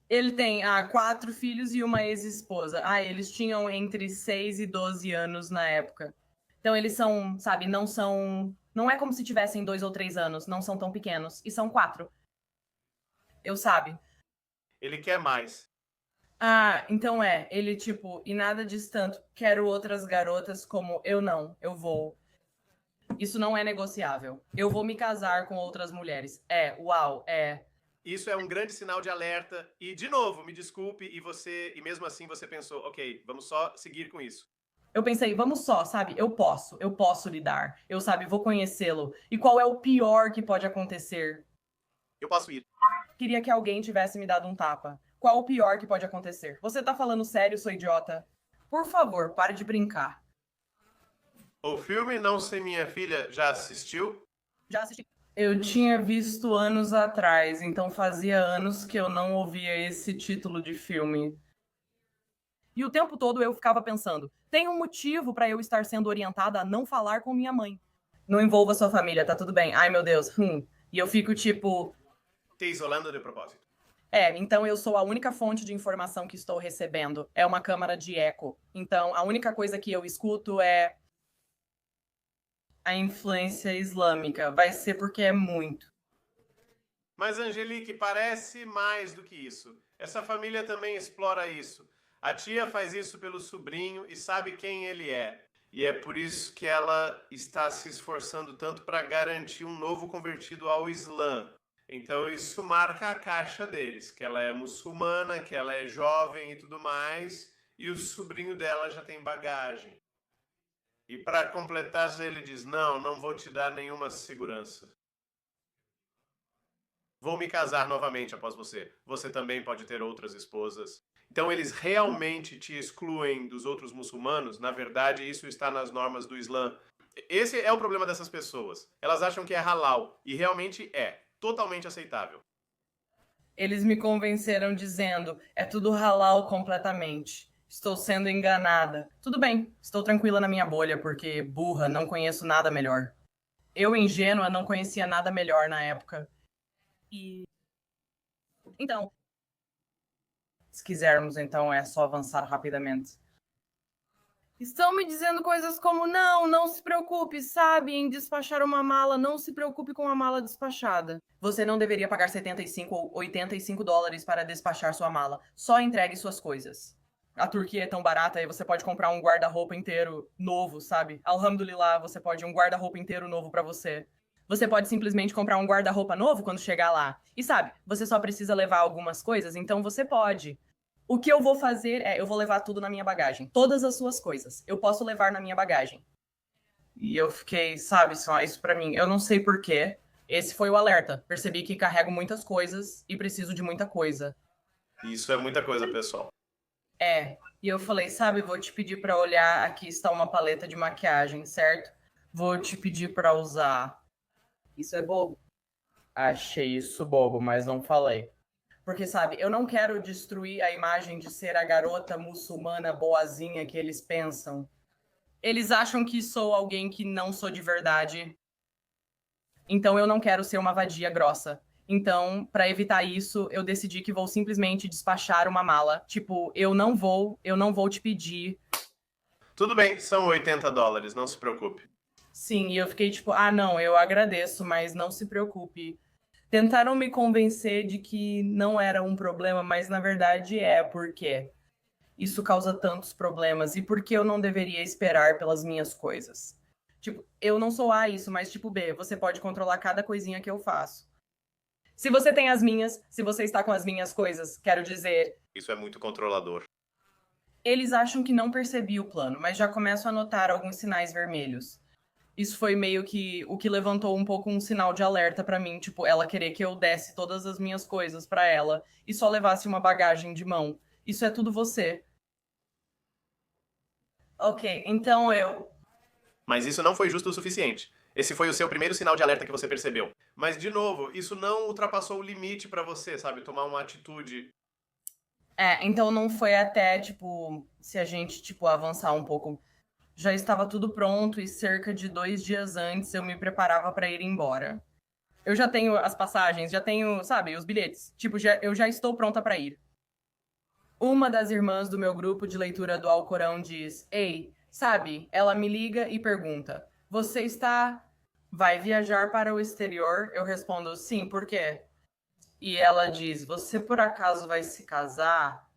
Ele tem 4 filhos e uma ex-esposa. Eles tinham entre 6 e 12 anos na época. Então eles são, sabe, não são. Não é como se tivessem 2 ou 3 anos, não são tão pequenos. E são 4. Eu sabe. Ele quer mais. Então ele tipo, e nada disso tanto. Quero outras garotas como eu não, eu vou. Isso não é negociável. Eu vou me casar com outras mulheres. Uau. Isso é um grande sinal de alerta. E, de novo, me desculpe, e mesmo assim você pensou, ok, vamos só seguir com isso. Eu pensei, vamos só, sabe? Eu posso lidar. Eu, sabe, vou conhecê-lo. E qual é o pior que pode acontecer? Eu posso ir. Queria que alguém tivesse me dado um tapa. Qual o pior que pode acontecer? Você tá falando sério, sou idiota? Por favor, pare de brincar. O filme Não Sei Minha Filha já assistiu? Já assisti. Eu tinha visto anos atrás, então fazia anos que eu não ouvia esse título de filme. E o tempo todo eu ficava pensando: tem um motivo pra eu estar sendo orientada a não falar com minha mãe. Não envolva sua família, tá tudo bem. Ai, meu Deus. E eu fico tipo, Te isolando de propósito. então eu sou a única fonte de informação que estou recebendo. É uma câmara de eco. Então a única coisa que eu escuto é a influência islâmica. Vai ser porque é muito. Mas, Angelique, parece mais do que isso. Essa família também explora isso. A tia faz isso pelo sobrinho e sabe quem ele é. E é por isso que ela está se esforçando tanto para garantir um novo convertido ao Islã. Então isso marca a caixa deles, que ela é muçulmana, que ela é jovem e tudo mais, e o sobrinho dela já tem bagagem. E para completar, ele diz: Não, não vou te dar nenhuma segurança. Vou me casar novamente após você. Você também pode ter outras esposas. Então eles realmente te excluem dos outros muçulmanos? Na verdade, isso está nas normas do Islã. Esse é o problema dessas pessoas. Elas acham que é halal e realmente é totalmente aceitável. Eles me convenceram dizendo: é tudo halal completamente. Estou sendo enganada. Tudo bem, estou tranquila na minha bolha, porque burra, não conheço nada melhor. Eu, ingênua, não conhecia nada melhor na época. E. Então. Se quisermos, então, é só avançar rapidamente. Estão me dizendo coisas como: não se preocupe, sabe, em despachar uma mala, não se preocupe com a mala despachada. Você não deveria pagar 75 ou 85 dólares para despachar sua mala. Só entregue suas coisas. A Turquia é tão barata e você pode comprar um guarda-roupa inteiro novo, sabe? Alhamdulillah, você pode um guarda-roupa inteiro novo para você. Você pode simplesmente comprar um guarda-roupa novo quando chegar lá. E sabe, você só precisa levar algumas coisas, então você pode. O que eu vou fazer é, eu vou levar tudo na minha bagagem. Todas as suas coisas. Eu posso levar na minha bagagem. E eu fiquei, sabe, só isso pra mim. Eu não sei porquê. Esse foi o alerta. Percebi que carrego muitas coisas e preciso de muita coisa. Isso é muita coisa, pessoal. E eu falei, sabe, vou te pedir pra olhar. Aqui está uma paleta de maquiagem, certo? Vou te pedir pra usar. Isso é bobo? Achei isso bobo, mas não falei. Porque, sabe, eu não quero destruir a imagem de ser a garota muçulmana boazinha que eles pensam. Eles acham que sou alguém que não sou de verdade. Então eu não quero ser uma vadia grossa. Então, para evitar isso, eu decidi que vou simplesmente despachar uma mala. Tipo, eu não vou te pedir. Tudo bem, são 80 dólares, não se preocupe. Sim, e eu fiquei tipo, não, eu agradeço, mas não se preocupe. Tentaram me convencer de que não era um problema, mas na verdade é, porque isso causa tantos problemas e por que eu não deveria esperar pelas minhas coisas. Tipo, eu não sou A isso, mas tipo B, você pode controlar cada coisinha que eu faço. Se você tem as minhas, se você está com as minhas coisas, quero dizer, Isso é muito controlador. eles acham que não percebi o plano, mas já começo a notar alguns sinais vermelhos. Isso foi meio que o que levantou um pouco um sinal de alerta pra mim, tipo, ela querer que eu desse todas as minhas coisas pra ela e só levasse uma bagagem de mão. Isso é tudo você. Ok, então eu. Mas isso não foi justo o suficiente. Esse foi o seu primeiro sinal de alerta que você percebeu. Mas, de novo, isso não ultrapassou o limite pra você, sabe? Tomar uma atitude. Então não foi até, tipo, se a gente, tipo, avançar um pouco. Já estava tudo pronto e cerca de 2 dias antes eu me preparava pra ir embora. Eu já tenho as passagens, já tenho, sabe, os bilhetes. Tipo, eu já estou pronta pra ir. Uma das irmãs do meu grupo de leitura do Alcorão diz: Ei, sabe, ela me liga e pergunta: Você vai viajar para o exterior? Eu respondo: Sim, por quê? E ela diz: Você por acaso vai se casar?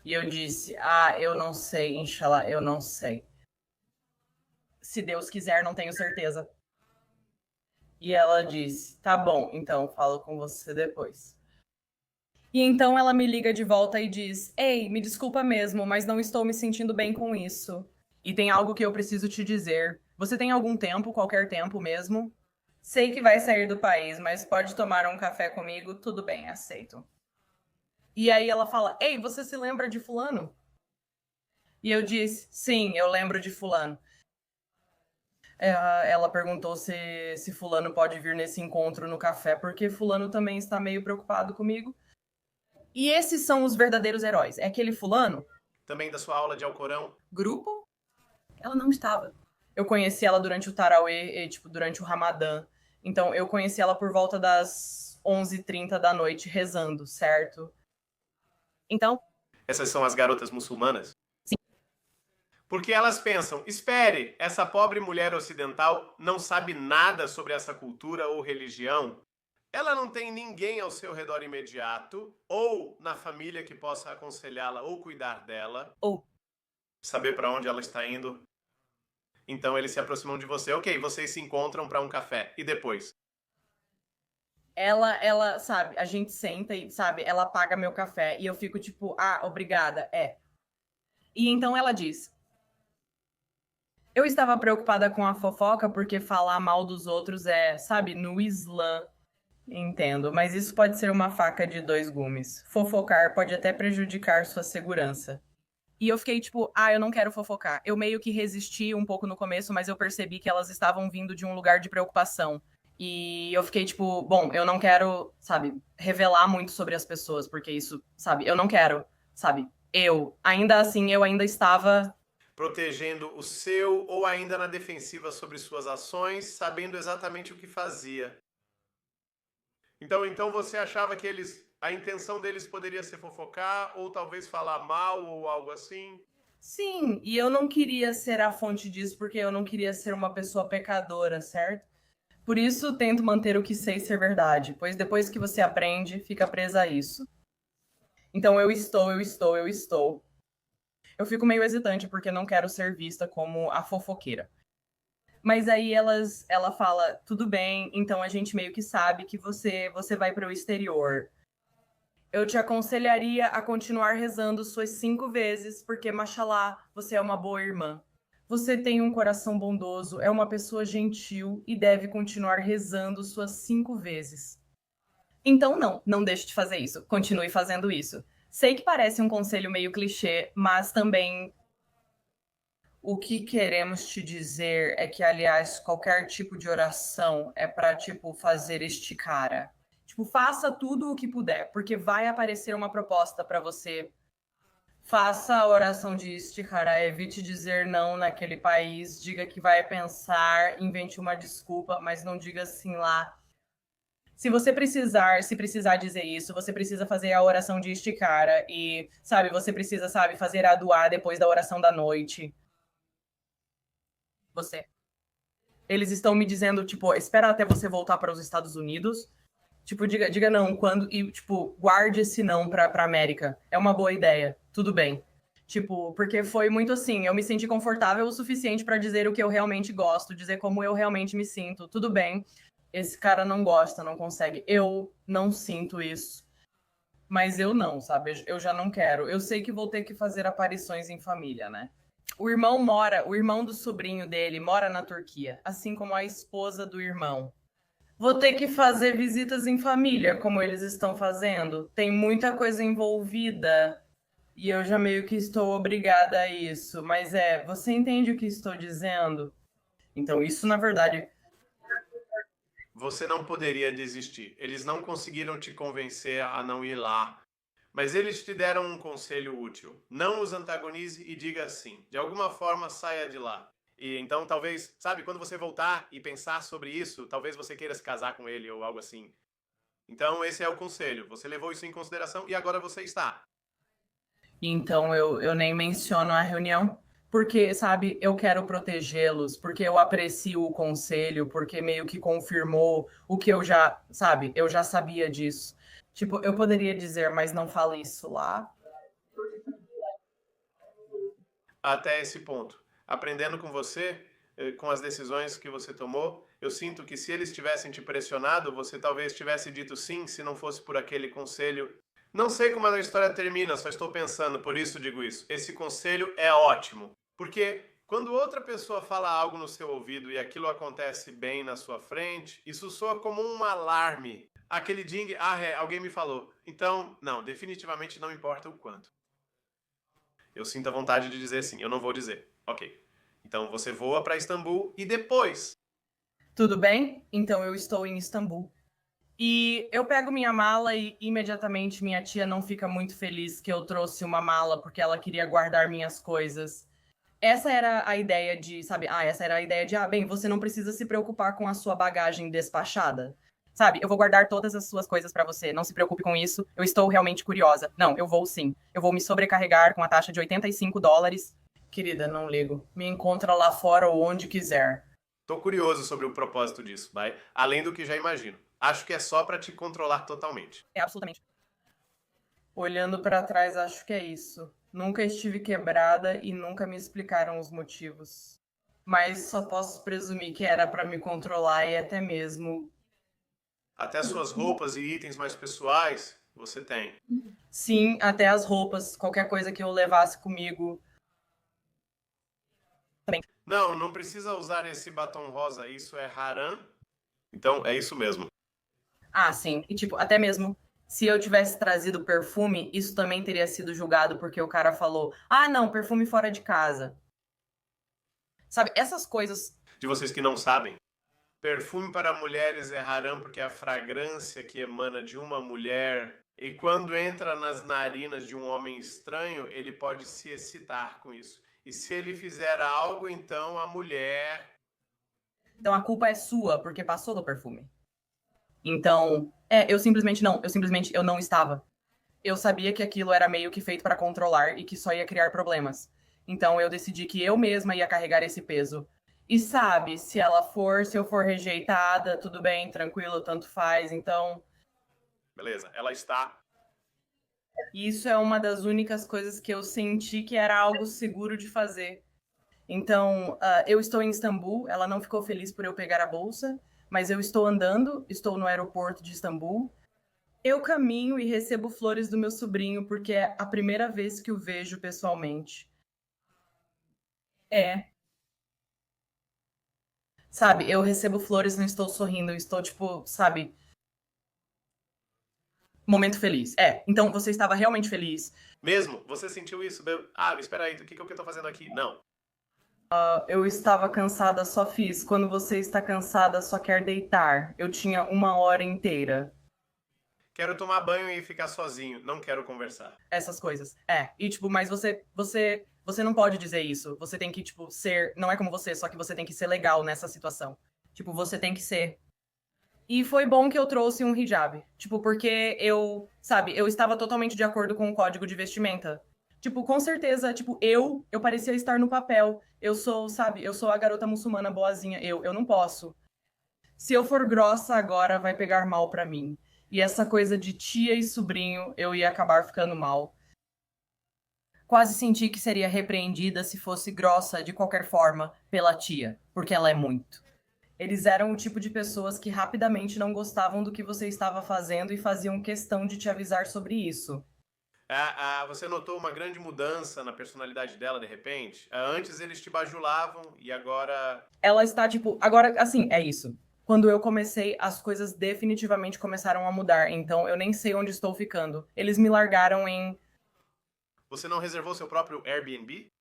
E eu disse: eu não sei, inshallah, eu não sei. Se Deus quiser, não tenho certeza. E ela disse: Tá bom, então falo com você depois. E então ela me liga de volta e diz: Ei, me desculpa mesmo, mas não estou me sentindo bem com isso. E tem algo que eu preciso te dizer. Você tem algum tempo, qualquer tempo mesmo? Sei que vai sair do país, mas pode tomar um café comigo? Tudo bem, aceito. E aí ela fala: Ei, você se lembra de fulano? E eu disse: Sim, eu lembro de fulano. Ela perguntou se fulano pode vir nesse encontro no café, porque fulano também está meio preocupado comigo. E esses são os verdadeiros heróis. É aquele fulano. Também da sua aula de Alcorão? Grupo? Ela não estava. Eu conheci ela durante o Tarawih, tipo, durante o Ramadã. Então, eu conheci ela por volta das 11h30 da noite, rezando, certo? Então... Essas são as garotas muçulmanas? Sim. Porque elas pensam, espere, essa pobre mulher ocidental não sabe nada sobre essa cultura ou religião. Ela não tem ninguém ao seu redor imediato, ou na família que possa aconselhá-la ou cuidar dela, ou saber para onde ela está indo. Então eles se aproximam de você. Ok, vocês se encontram para um café. E depois? Ela, sabe, a gente senta e, sabe, ela paga meu café. E eu fico tipo, obrigada, E então ela diz... Eu estava preocupada com a fofoca porque falar mal dos outros sabe, no Islã. Entendo, mas isso pode ser uma faca de dois gumes. Fofocar pode até prejudicar sua segurança. E eu fiquei tipo, eu não quero fofocar. Eu meio que resisti um pouco no começo, mas eu percebi que elas estavam vindo de um lugar de preocupação. E eu fiquei tipo, bom, eu não quero, sabe, revelar muito sobre as pessoas, porque isso, sabe, eu não quero, sabe. Ainda assim, eu ainda estava protegendo o seu ou ainda na defensiva sobre suas ações, sabendo exatamente o que fazia. Então você achava que a intenção deles poderia ser fofocar ou talvez falar mal ou algo assim? Sim, e eu não queria ser a fonte disso porque eu não queria ser uma pessoa pecadora, certo? Por isso tento manter o que sei ser verdade, pois depois que você aprende, fica presa a isso. Então eu estou. Eu fico meio hesitante porque não quero ser vista como a fofoqueira. Mas aí ela fala, tudo bem, então a gente meio que sabe que você vai para o exterior. Eu te aconselharia a continuar rezando suas 5 vezes, porque, mashallah, você é uma boa irmã. Você tem um coração bondoso, é uma pessoa gentil e deve continuar rezando suas 5 vezes. Então não deixe de fazer isso. Continue fazendo isso. Sei que parece um conselho meio clichê, mas também o que queremos te dizer é que, aliás, qualquer tipo de oração é para, tipo, fazer este cara. Tipo, faça tudo o que puder, porque vai aparecer uma proposta para você. Faça a oração de istikhara, evite dizer não naquele país, diga que vai pensar, invente uma desculpa, mas não diga assim lá. Se precisar dizer isso, você precisa fazer a oração de istikhara e, sabe, você precisa, sabe, fazer a doar depois da oração da noite. Você. Eles estão me dizendo, tipo, espera até você voltar para os Estados Unidos. Tipo, diga não, quando. E, tipo, guarde esse não pra América. É uma boa ideia. Tudo bem. Tipo, porque foi muito assim, eu me senti confortável o suficiente pra dizer o que eu realmente gosto, dizer como eu realmente me sinto. Tudo bem, esse cara não gosta, não consegue. Eu não sinto isso. Mas eu não, sabe? Eu já não quero. Eu sei que vou ter que fazer aparições em família, né? O irmão do sobrinho dele mora na Turquia, assim como a esposa do irmão. Vou ter que fazer visitas em família, como eles estão fazendo. Tem muita coisa envolvida e eu já meio que estou obrigada a isso. Mas você entende o que estou dizendo? Então, isso na verdade. Você não poderia desistir. Eles não conseguiram te convencer a não ir lá. Mas eles te deram um conselho útil. Não os antagonize e diga assim. De alguma forma, saia de lá. E então, talvez, sabe, quando você voltar e pensar sobre isso, talvez você queira se casar com ele ou algo assim. Então, esse é o conselho. Você levou isso em consideração e agora você está. Então, eu nem menciono a reunião, porque, sabe, eu quero protegê-los, porque eu aprecio o conselho, porque meio que confirmou o que eu já, sabe, eu já sabia disso. Tipo, eu poderia dizer, mas não fale isso lá. Até esse ponto. Aprendendo com você, com as decisões que você tomou, eu sinto que se eles tivessem te pressionado, você talvez tivesse dito sim, se não fosse por aquele conselho. Não sei como a história termina, só estou pensando, por isso digo isso. Esse conselho é ótimo, porque quando outra pessoa fala algo no seu ouvido e aquilo acontece bem na sua frente, isso soa como um alarme. Aquele ding, alguém me falou. Então, não, definitivamente não importa o quanto. Eu sinto a vontade de dizer sim, eu não vou dizer. Ok. Então você voa para Istambul e depois. Tudo bem? Então eu estou em Istambul. E eu pego minha mala e imediatamente minha tia não fica muito feliz que eu trouxe uma mala porque ela queria guardar minhas coisas. Essa era a ideia de, sabe? Essa era a ideia de, bem, você não precisa se preocupar com a sua bagagem despachada. Sabe, eu vou guardar todas as suas coisas pra você, não se preocupe com isso, eu estou realmente curiosa. Não, eu vou sim. Eu vou me sobrecarregar com a taxa de US$ 85. Querida, não ligo. Me encontra lá fora ou onde quiser. Tô curioso sobre o propósito disso, vai. Além do que já imagino. Acho que é só para te controlar totalmente. É absolutamente. Olhando pra trás, acho que é isso. Nunca estive quebrada e nunca me explicaram os motivos. Mas só posso presumir que era pra me controlar e até mesmo. Até suas roupas e itens mais pessoais, você tem. Sim, até as roupas, qualquer coisa que eu levasse comigo. Também. Não, não precisa usar esse batom rosa, isso é haram. Então é isso mesmo. Sim. E tipo, até mesmo se eu tivesse trazido perfume, isso também teria sido julgado porque o cara falou: não, perfume fora de casa. Sabe, essas coisas. De vocês que não sabem, perfume para mulheres é haram porque é a fragrância que emana de uma mulher e quando entra nas narinas de um homem estranho, ele pode se excitar com isso. E se ele fizer algo, então a mulher. Então a culpa é sua porque passou do perfume. Então, eu simplesmente eu não estava. Eu sabia que aquilo era meio que feito para controlar e que só ia criar problemas. Então eu decidi que eu mesma ia carregar esse peso. E sabe, se eu for rejeitada, tudo bem, tranquilo, tanto faz. Então, Beleza, ela está. isso é uma das únicas coisas que eu senti que era algo seguro de fazer. Então, eu estou em Istambul, ela não ficou feliz por eu pegar a bolsa, mas eu estou andando, estou no aeroporto de Istambul. Eu caminho e recebo flores do meu sobrinho porque é a primeira vez que o vejo pessoalmente. É. Sabe, eu recebo flores, não estou sorrindo, eu estou tipo, sabe, momento feliz. Então você estava realmente feliz. Mesmo? Você sentiu isso? Espera aí, o que é o que eu tô fazendo aqui? Não. Eu estava cansada, só fiz. Quando você está cansada, só quer deitar. Eu tinha 1 hora inteira. Quero tomar banho e ficar sozinho, não quero conversar. Essas coisas. E tipo, mas você não pode dizer isso. Você tem que, tipo, ser. Não é como você, só que você tem que ser legal nessa situação. Tipo, você tem que ser. E foi bom que eu trouxe um hijab. Tipo, porque eu estava totalmente de acordo com o código de vestimenta. Tipo, com certeza, tipo, eu parecia estar no papel. Eu sou, sabe, eu sou a garota muçulmana boazinha. Eu não posso. Se eu for grossa agora, vai pegar mal pra mim. E essa coisa de tia e sobrinho, eu ia acabar ficando mal. Quase senti que seria repreendida se fosse grossa de qualquer forma pela tia, porque ela é muito. Eles eram o tipo de pessoas que rapidamente não gostavam do que você estava fazendo e faziam questão de te avisar sobre isso. Você notou uma grande mudança na personalidade dela de repente? Antes eles te bajulavam e agora. Ela está tipo, agora assim, é isso. Quando eu comecei, as coisas definitivamente começaram a mudar, então eu nem sei onde estou ficando. Eles me largaram em. Você não reservou seu próprio Airbnb?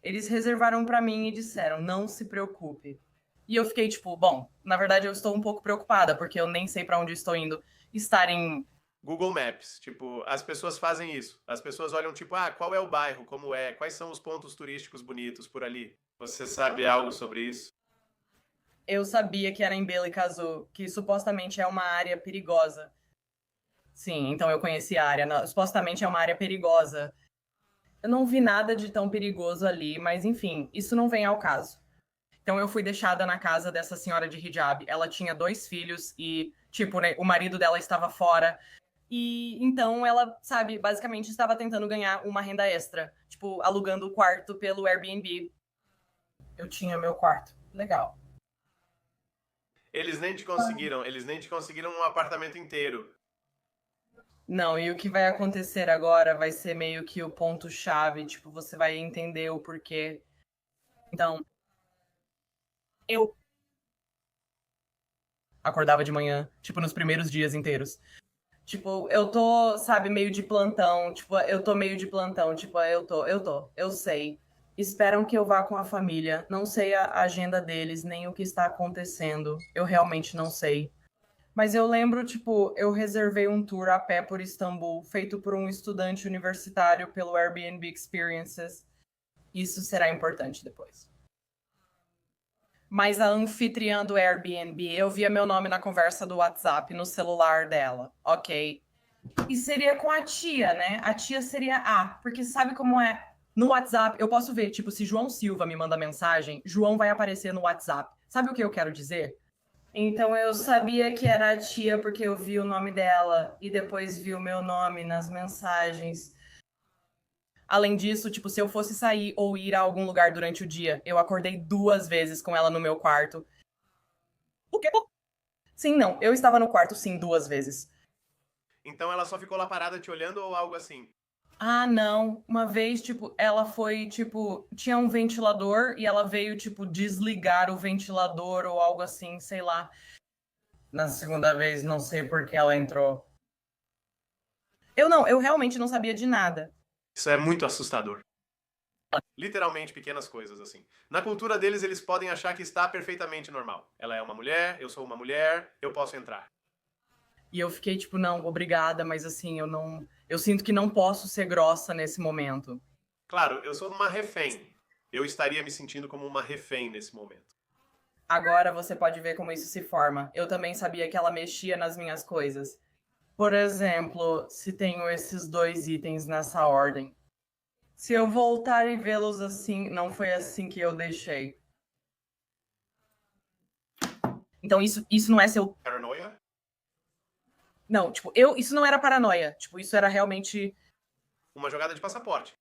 Eles reservaram pra mim e disseram: não se preocupe. E eu fiquei tipo, bom, na verdade eu estou um pouco preocupada, porque eu nem sei pra onde estou indo. Estar em. Google Maps, tipo, as pessoas fazem isso. As pessoas olham tipo, qual é o bairro, como é, quais são os pontos turísticos bonitos por ali. Você sabe algo sobre isso? Eu sabia que era em Belicazu, que supostamente é uma área perigosa. Sim, então eu conheci a área. Supostamente é uma área perigosa. Eu não vi nada de tão perigoso ali, mas enfim, isso não vem ao caso. Então eu fui deixada na casa dessa senhora de hijab. Ela tinha 2 filhos e, tipo, né, o marido dela estava fora. E então ela, sabe, basicamente estava tentando ganhar uma renda extra. Tipo, alugando o quarto pelo Airbnb. Eu tinha meu quarto. Legal. Eles nem te conseguiram um apartamento inteiro. Não, e o que vai acontecer agora vai ser meio que o ponto-chave. Tipo, você vai entender o porquê. Então, eu acordava de manhã, tipo, nos primeiros dias inteiros. Tipo, eu tô, sabe, meio de plantão. Tipo, eu tô meio de plantão. Tipo, eu sei. Esperam que eu vá com a família. Não sei a agenda deles, nem o que está acontecendo. Eu realmente não sei. Mas eu lembro, tipo, eu reservei um tour a pé por Istambul, feito por um estudante universitário pelo Airbnb Experiences. Isso será importante depois. Mas a anfitriã do Airbnb, eu via meu nome na conversa do WhatsApp no celular dela. Ok. E seria com a tia, né? A tia seria A, porque sabe como é? No WhatsApp, eu posso ver, tipo, se João Silva me manda mensagem, João vai aparecer no WhatsApp. Sabe o que eu quero dizer? Então eu sabia que era a tia porque eu vi o nome dela e depois vi o meu nome nas mensagens. Além disso, tipo, se eu fosse sair ou ir a algum lugar durante o dia, eu acordei 2 vezes com ela no meu quarto. O quê? Sim, não. Eu estava no quarto, sim, 2 vezes. Então ela só ficou lá parada te olhando ou algo assim? Ah, não. Uma vez, tipo, ela foi, tipo, tinha um ventilador e ela veio, tipo, desligar o ventilador ou algo assim, sei lá. Na segunda vez, não sei por que ela entrou. Eu realmente não sabia de nada. Isso é muito assustador. Literalmente pequenas coisas assim. Na cultura deles, eles podem achar que está perfeitamente normal. Ela é uma mulher, eu sou uma mulher, eu posso entrar. E eu fiquei tipo, não, obrigada, mas assim, eu não. Eu sinto que não posso ser grossa nesse momento. Claro, eu sou uma refém. Eu estaria me sentindo como uma refém nesse momento. Agora você pode ver como isso se forma. Eu também sabia que ela mexia nas minhas coisas. Por exemplo, se tenho esses 2 itens nessa ordem. Se eu voltar e vê-los assim, não foi assim que eu deixei. Então isso não é seu. Paranoia? Não, tipo, isso não era paranoia. Tipo, isso era realmente. Uma jogada de passaporte.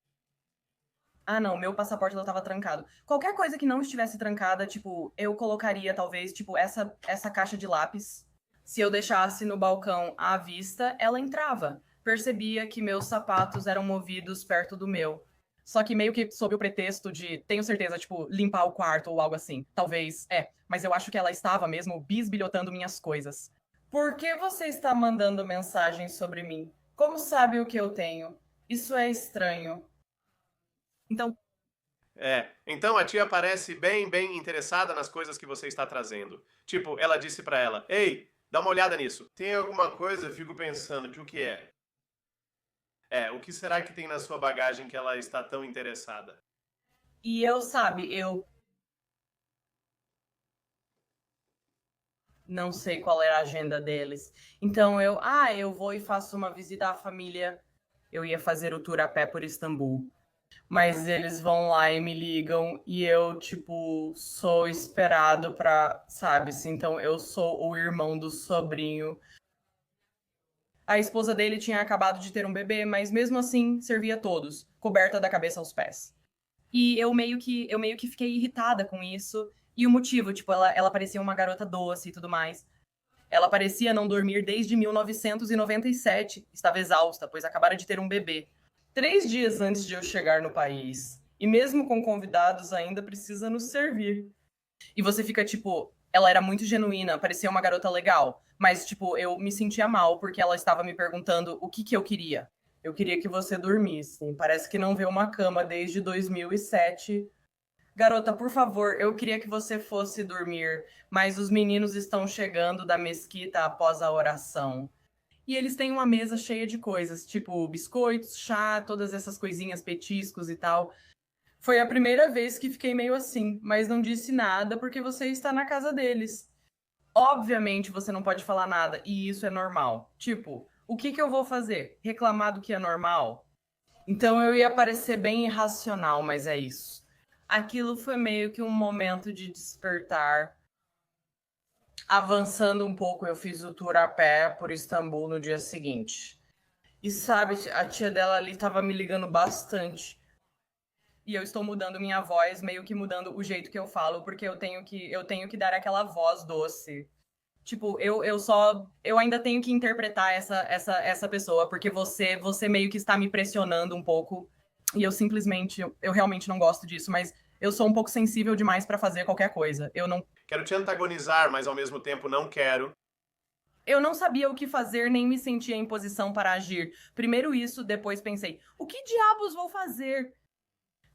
Ah, não, meu passaporte não tava trancado. Qualquer coisa que não estivesse trancada, tipo, eu colocaria talvez, tipo, essa caixa de lápis. Se eu deixasse no balcão à vista, ela entrava. Percebia que meus sapatos eram movidos perto do meu. Só que meio que sob o pretexto de, tenho certeza, tipo, limpar o quarto ou algo assim. Talvez, mas eu acho que ela estava mesmo bisbilhotando minhas coisas. Por que você está mandando mensagens sobre mim? Como sabe o que eu tenho? Isso é estranho. Então, Então a tia parece bem interessada nas coisas que você está trazendo. Tipo, ela disse pra ela: Ei, dá uma olhada nisso. Tem alguma coisa? Eu fico pensando de o que é. O que será que tem na sua bagagem que ela está tão interessada? e eu, sabe, eu não sei qual era a agenda deles. Então eu vou e faço uma visita à família. Eu ia fazer o tour a pé por Istambul. Mas eles vão lá e me ligam e eu, tipo, sou esperado pra, sabe? Assim, então eu sou o irmão do sobrinho. A esposa dele tinha acabado de ter um bebê, mas mesmo assim servia a todos, coberta da cabeça aos pés. E eu meio que fiquei irritada com isso. E o motivo, tipo, ela parecia uma garota doce e tudo mais. Ela parecia não dormir desde 1997. Estava exausta, pois acabara de ter um bebê. 3 dias antes de eu chegar no país. E mesmo com convidados, ainda precisa nos servir. E você fica tipo, ela era muito genuína, parecia uma garota legal. Mas, tipo, eu me sentia mal porque ela estava me perguntando o que eu queria. Eu queria que você dormisse. Parece que não vê uma cama desde 2007. Garota, por favor, eu queria que você fosse dormir, mas os meninos estão chegando da mesquita após a oração. E eles têm uma mesa cheia de coisas, tipo biscoitos, chá, todas essas coisinhas, petiscos e tal. Foi a primeira vez que fiquei meio assim, mas não disse nada porque você está na casa deles. Obviamente você não pode falar nada, e isso é normal. Tipo, o que eu vou fazer? Reclamar do que é normal? Então eu ia parecer bem irracional, mas é isso. Aquilo foi meio que um momento de despertar. Avançando um pouco, eu fiz o tour a pé por Istambul no dia seguinte. E sabe, a tia dela ali tava me ligando bastante. E eu estou mudando minha voz, meio que mudando o jeito que eu falo, porque eu tenho que dar aquela voz doce. Tipo, eu ainda tenho que interpretar essa pessoa, porque você meio que está me pressionando um pouco, e eu simplesmente, eu realmente não gosto disso, mas eu sou um pouco sensível demais pra fazer qualquer coisa. Quero te antagonizar, mas ao mesmo tempo não quero. Eu não sabia o que fazer, nem me sentia em posição para agir. Primeiro isso, depois pensei, o que diabos vou fazer?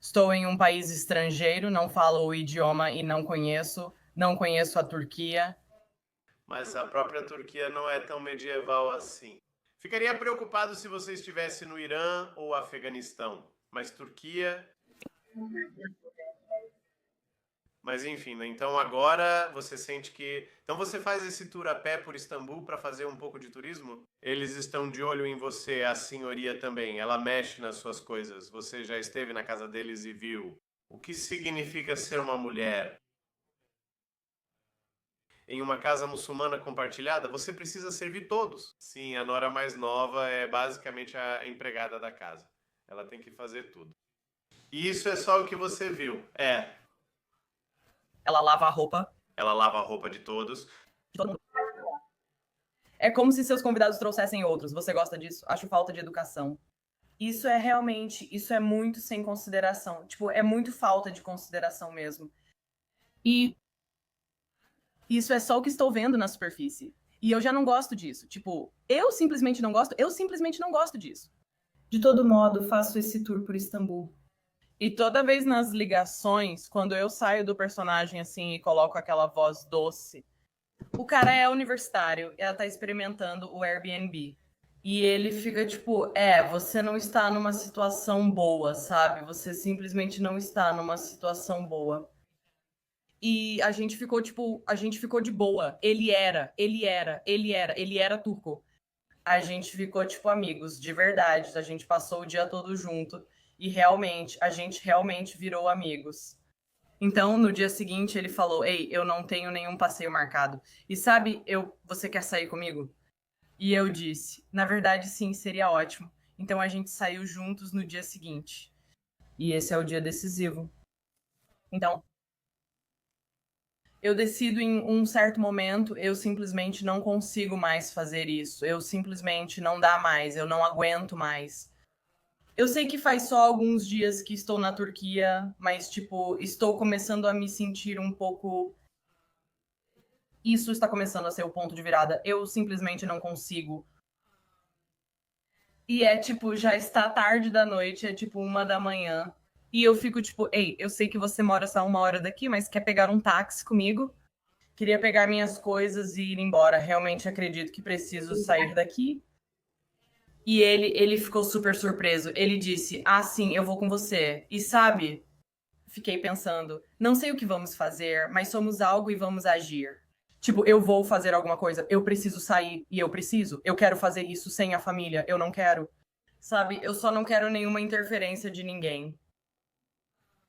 Estou em um país estrangeiro, não falo o idioma e não conheço a Turquia. Mas a própria Turquia não é tão medieval assim. Ficaria preocupado se você estivesse no Irã ou Afeganistão, mas Turquia. Mas enfim, né? Então agora você sente que. Então você faz esse tour a pé por Istambul para fazer um pouco de turismo? Eles estão de olho em você, a senhoria também. Ela mexe nas suas coisas. Você já esteve na casa deles e viu. O que significa ser uma mulher? Em uma casa muçulmana compartilhada, você precisa servir todos. Sim, a nora mais nova é basicamente a empregada da casa. Ela tem que fazer tudo. E isso é só o que você viu. É, Ela lava a roupa ela lava a roupa de todos. de todo mundo. É como se seus convidados trouxessem outros. Você gosta disso? Acho falta de educação. Isso é muito sem consideração. Tipo, é muito falta de consideração mesmo. E isso é só o que estou vendo na superfície. E eu já não gosto disso. Tipo, eu simplesmente não gosto disso. De todo modo, faço esse tour por Istambul. E toda vez nas ligações, quando eu saio do personagem assim e coloco aquela voz doce, o cara é universitário e ela tá experimentando o Airbnb. E ele fica tipo, você não está numa situação boa, sabe? Você simplesmente não está numa situação boa. E a gente ficou de boa. Ele era turco. A gente ficou, tipo, amigos, de verdade. A gente passou o dia todo junto. E realmente, a gente realmente virou amigos. Então, no dia seguinte, ele falou: Ei, eu não tenho nenhum passeio marcado. E sabe, você quer sair comigo? E eu disse: Na verdade, sim, seria ótimo. Então a gente saiu juntos no dia seguinte. E esse é o dia decisivo. Então, eu decido em um certo momento, eu simplesmente não consigo mais fazer isso. Eu simplesmente não dá mais, eu não aguento mais. Eu sei que faz só alguns dias que estou na Turquia, mas, tipo, estou começando a me sentir um pouco. Isso está começando a ser o ponto de virada. Eu simplesmente não consigo. E é, tipo, já está tarde da noite, é, tipo, 1 da manhã. E eu fico, tipo, ei, eu sei que você mora só 1 hora daqui, mas quer pegar um táxi comigo? Queria pegar minhas coisas e ir embora. Realmente acredito que preciso sair daqui. E ele ficou super surpreso. Ele disse: Ah, sim, eu vou com você. E sabe, fiquei pensando, não sei o que vamos fazer, mas somos algo e vamos agir. Tipo, eu vou fazer alguma coisa, eu preciso sair e eu preciso. Eu quero fazer isso sem a família, eu não quero. Sabe, eu só não quero nenhuma interferência de ninguém.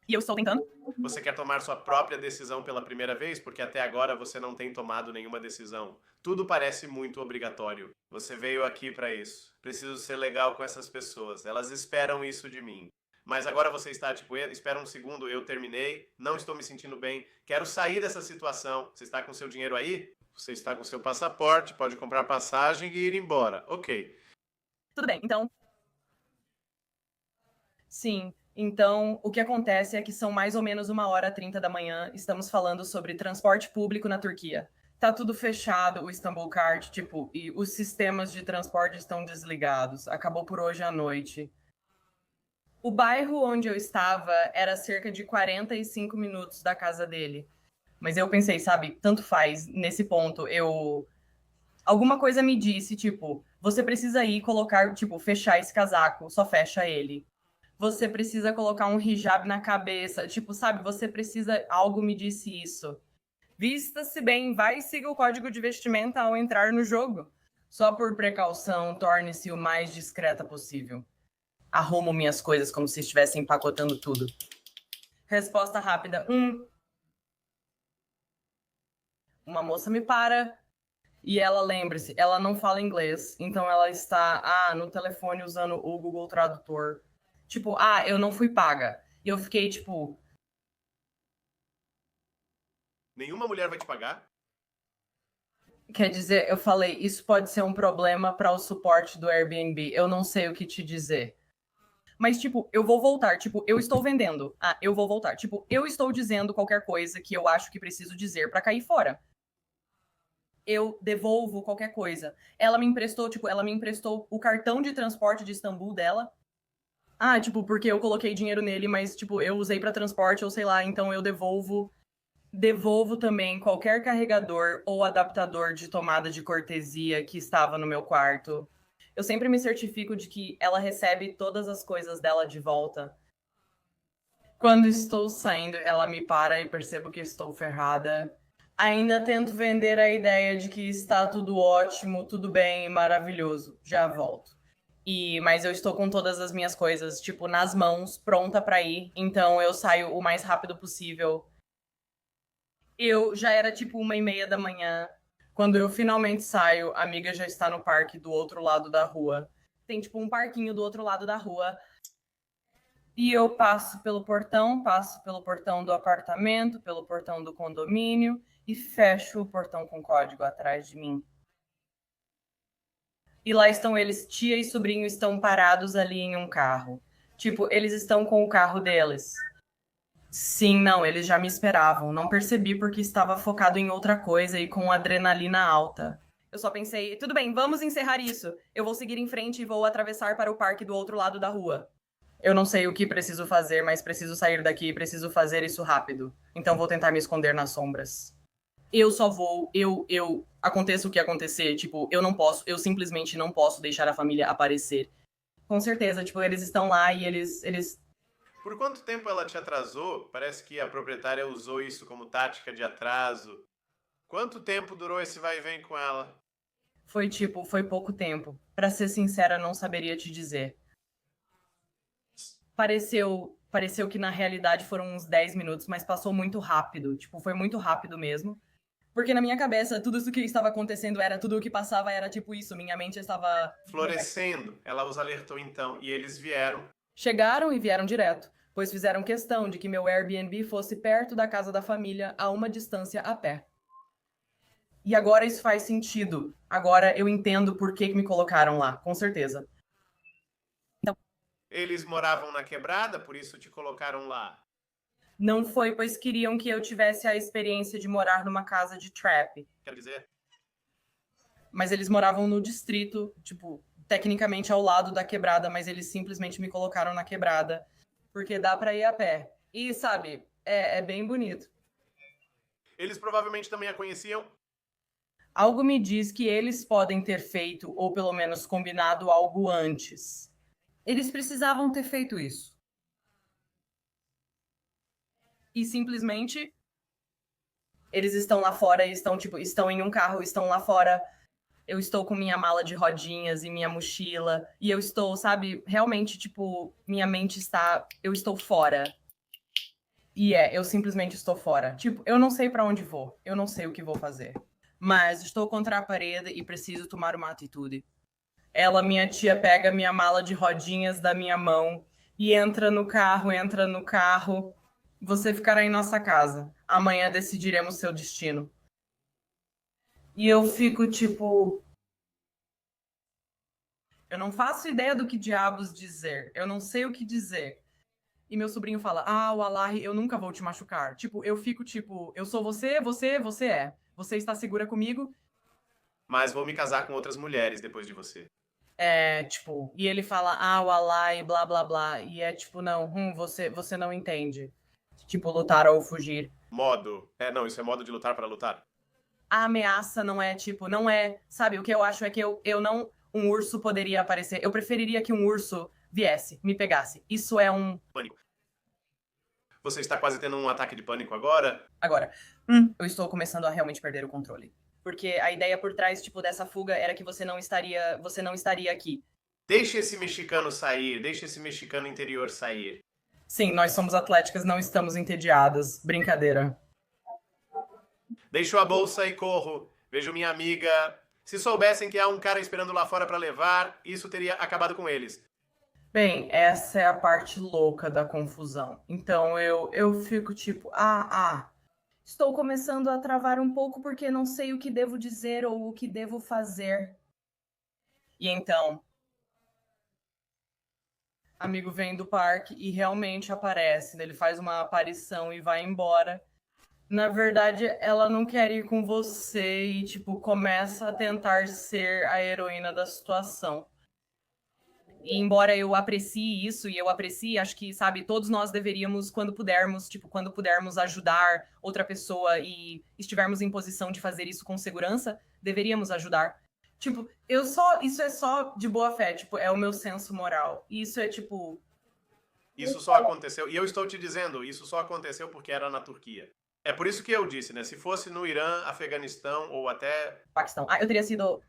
E eu estou tentando. Você quer tomar sua própria decisão pela primeira vez? Porque até agora você não tem tomado nenhuma decisão. Tudo parece muito obrigatório. Você veio aqui para isso. Preciso ser legal com essas pessoas. Elas esperam isso de mim. Mas agora você está tipo, espera um segundo, eu terminei, não estou me sentindo bem, quero sair dessa situação. Você está com seu dinheiro aí? Você está com seu passaporte, pode comprar passagem e ir embora. Ok. Tudo bem, então. Sim, então o que acontece é que são mais ou menos 1h30 da manhã, estamos falando sobre transporte público na Turquia. Tá tudo fechado, o Istanbul Card, tipo, e os sistemas de transporte estão desligados. Acabou por hoje à noite. O bairro onde eu estava era cerca de 45 minutos da casa dele. Mas eu pensei, sabe, tanto faz, nesse ponto, alguma coisa me disse, tipo, você precisa ir colocar, tipo, fechar esse casaco, só fecha ele. Você precisa colocar um hijab na cabeça, tipo, sabe, você precisa, algo me disse isso. Vista-se bem, vai e siga o código de vestimenta ao entrar no jogo. Só por precaução, torne-se o mais discreta possível. Arrumo minhas coisas como se estivesse empacotando tudo. Resposta rápida: Uma moça me para e ela, lembre-se, ela não fala inglês, então ela está, no telefone usando o Google Tradutor. Tipo, eu não fui paga. E eu fiquei, tipo, Nenhuma mulher vai te pagar? quer dizer, eu falei, isso pode ser um problema para o suporte do Airbnb. Eu não sei o que te dizer. Mas, tipo, eu vou voltar. Tipo, eu estou vendendo. Eu vou voltar. Tipo, eu estou dizendo qualquer coisa que eu acho que preciso dizer para cair fora. Eu devolvo qualquer coisa. Ela me emprestou o cartão de transporte de Istambul dela. Ah, tipo, porque eu coloquei dinheiro nele, mas, tipo, eu usei pra transporte ou sei lá, então eu devolvo. Devolvo também qualquer carregador ou adaptador de tomada de cortesia que estava no meu quarto. Eu sempre me certifico de que ela recebe todas as coisas dela de volta. Quando estou saindo, ela me para e percebo que estou ferrada. Ainda tento vender a ideia de que está tudo ótimo, tudo bem e maravilhoso. Já volto. Mas eu estou com todas as minhas coisas, tipo, nas mãos, pronta pra ir. Então eu saio o mais rápido possível. Eu já era tipo 1h30 da manhã. Quando eu finalmente saio, a amiga já está no parque do outro lado da rua. Tem tipo um parquinho do outro lado da rua. E eu passo pelo portão do apartamento, pelo portão do condomínio e fecho o portão com código atrás de mim. E lá estão eles, tia e sobrinho estão parados ali em um carro. Tipo, eles estão com o carro deles. Sim, não, eles já me esperavam. Não percebi porque estava focado em outra coisa e com adrenalina alta. Eu só pensei, tudo bem, vamos encerrar isso. Eu vou seguir em frente e vou atravessar para o parque do outro lado da rua. Eu não sei o que preciso fazer, mas preciso sair daqui e preciso fazer isso rápido. Então vou tentar me esconder nas sombras. Eu só vou, aconteça o que acontecer, tipo, eu não posso, eu simplesmente não posso deixar a família aparecer. Com certeza, tipo, eles estão lá e eles Por quanto tempo ela te atrasou? Parece que a proprietária usou isso como tática de atraso. Quanto tempo durou esse vai e vem com ela? foi pouco tempo. Pra ser sincera, não saberia te dizer. Pareceu que na realidade foram uns 10 minutos, mas passou muito rápido. Tipo, foi muito rápido mesmo. Porque na minha cabeça, tudo isso que estava acontecendo era tudo o que passava era tipo isso. Minha mente estava. Florescendo, ela os alertou então e eles vieram. Chegaram e vieram direto, pois fizeram questão de que meu Airbnb fosse perto da casa da família, a uma distância a pé. E agora isso faz sentido. Agora eu entendo por que me colocaram lá, com certeza. Eles moravam na quebrada, por isso te colocaram lá. Não foi, pois queriam que eu tivesse a experiência de morar numa casa de trap. Quer dizer, Mas eles moravam no distrito, tipo, tecnicamente ao lado da quebrada, mas eles simplesmente me colocaram na quebrada, porque dá pra ir a pé. E, sabe, é bem bonito. eles provavelmente também a conheciam. Algo me diz que eles podem ter feito, ou pelo menos combinado algo antes. Eles precisavam ter feito isso. E simplesmente eles estão lá fora e estão, tipo, estão em um carro, estão lá fora. Eu estou com minha mala de rodinhas e minha mochila. E eu estou, sabe, realmente, tipo, minha mente está. Eu estou fora. Eu simplesmente estou fora. Tipo, eu não sei pra onde vou. Eu não sei o que vou fazer. Mas estou contra a parede e preciso tomar uma atitude. Ela, minha tia, pega minha mala de rodinhas da minha mão e entra no carro, entra no carro. Você ficará em nossa casa. Amanhã decidiremos seu destino. E eu fico tipo, eu não faço ideia do que diabos dizer. Eu não sei o que dizer. E meu sobrinho fala: "Ah, Wallahi, eu nunca vou te machucar". Tipo, eu fico tipo, eu sou você é. Você está segura comigo? Mas vou me casar com outras mulheres depois de você. Tipo, e ele fala: "Ah, Wallahi, blá blá blá". E é tipo, não, você não entende. Tipo, lutar ou fugir. Modo. Não, isso é modo de lutar para lutar. A ameaça não é tipo, não é, sabe, o que eu acho é que eu não, um urso poderia aparecer. Eu preferiria que um urso viesse, me pegasse. Isso é um Pânico. Você está quase tendo um ataque de pânico agora? agora. Eu estou começando a realmente perder o controle. Porque a ideia por trás, tipo, dessa fuga era que você não estaria aqui. Deixe esse mexicano sair, deixe esse mexicano interior sair. Sim, nós somos atléticas, não estamos entediadas. Brincadeira. Deixo a bolsa e corro. Vejo minha amiga. Se soubessem que há um cara esperando lá fora para levar, isso teria acabado com eles. Bem, essa é a parte louca da confusão. Então eu fico tipo, estou começando a travar um pouco porque não sei o que devo dizer ou o que devo fazer. E então, amigo vem do parque e realmente aparece, né? Ele faz uma aparição e vai embora. Na verdade, ela não quer ir com você e, tipo, começa a tentar ser a heroína da situação. E embora eu aprecie isso, e eu aprecie, acho que, sabe, todos nós deveríamos, quando pudermos ajudar outra pessoa e estivermos em posição de fazer isso com segurança, deveríamos ajudar. Tipo, isso é só de boa fé, tipo, é o meu senso moral. E isso é, tipo... Isso só aconteceu, e eu estou te dizendo, isso só aconteceu porque era na Turquia. É por isso que eu disse, né? Se fosse no Irã, Afeganistão ou até Paquistão. Ah, eu teria sido...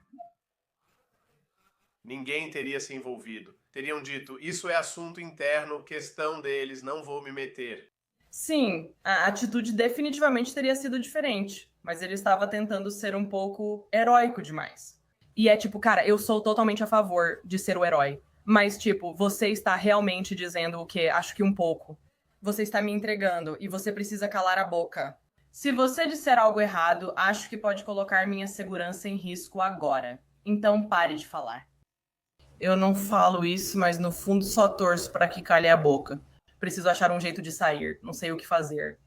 ninguém teria se envolvido. Teriam dito, isso é assunto interno, questão deles, não vou me meter. Sim, a atitude definitivamente teria sido diferente, mas ele estava tentando ser um pouco heróico demais. E é tipo, cara, eu sou totalmente a favor de ser o herói, mas tipo, você está realmente dizendo o quê? Acho que um pouco. Você está me entregando e você precisa calar a boca. Se você disser algo errado, acho que pode colocar minha segurança em risco agora. Então pare de falar. Eu não falo isso, mas no fundo só torço para que calhe a boca. Preciso achar um jeito de sair. Não sei o que fazer.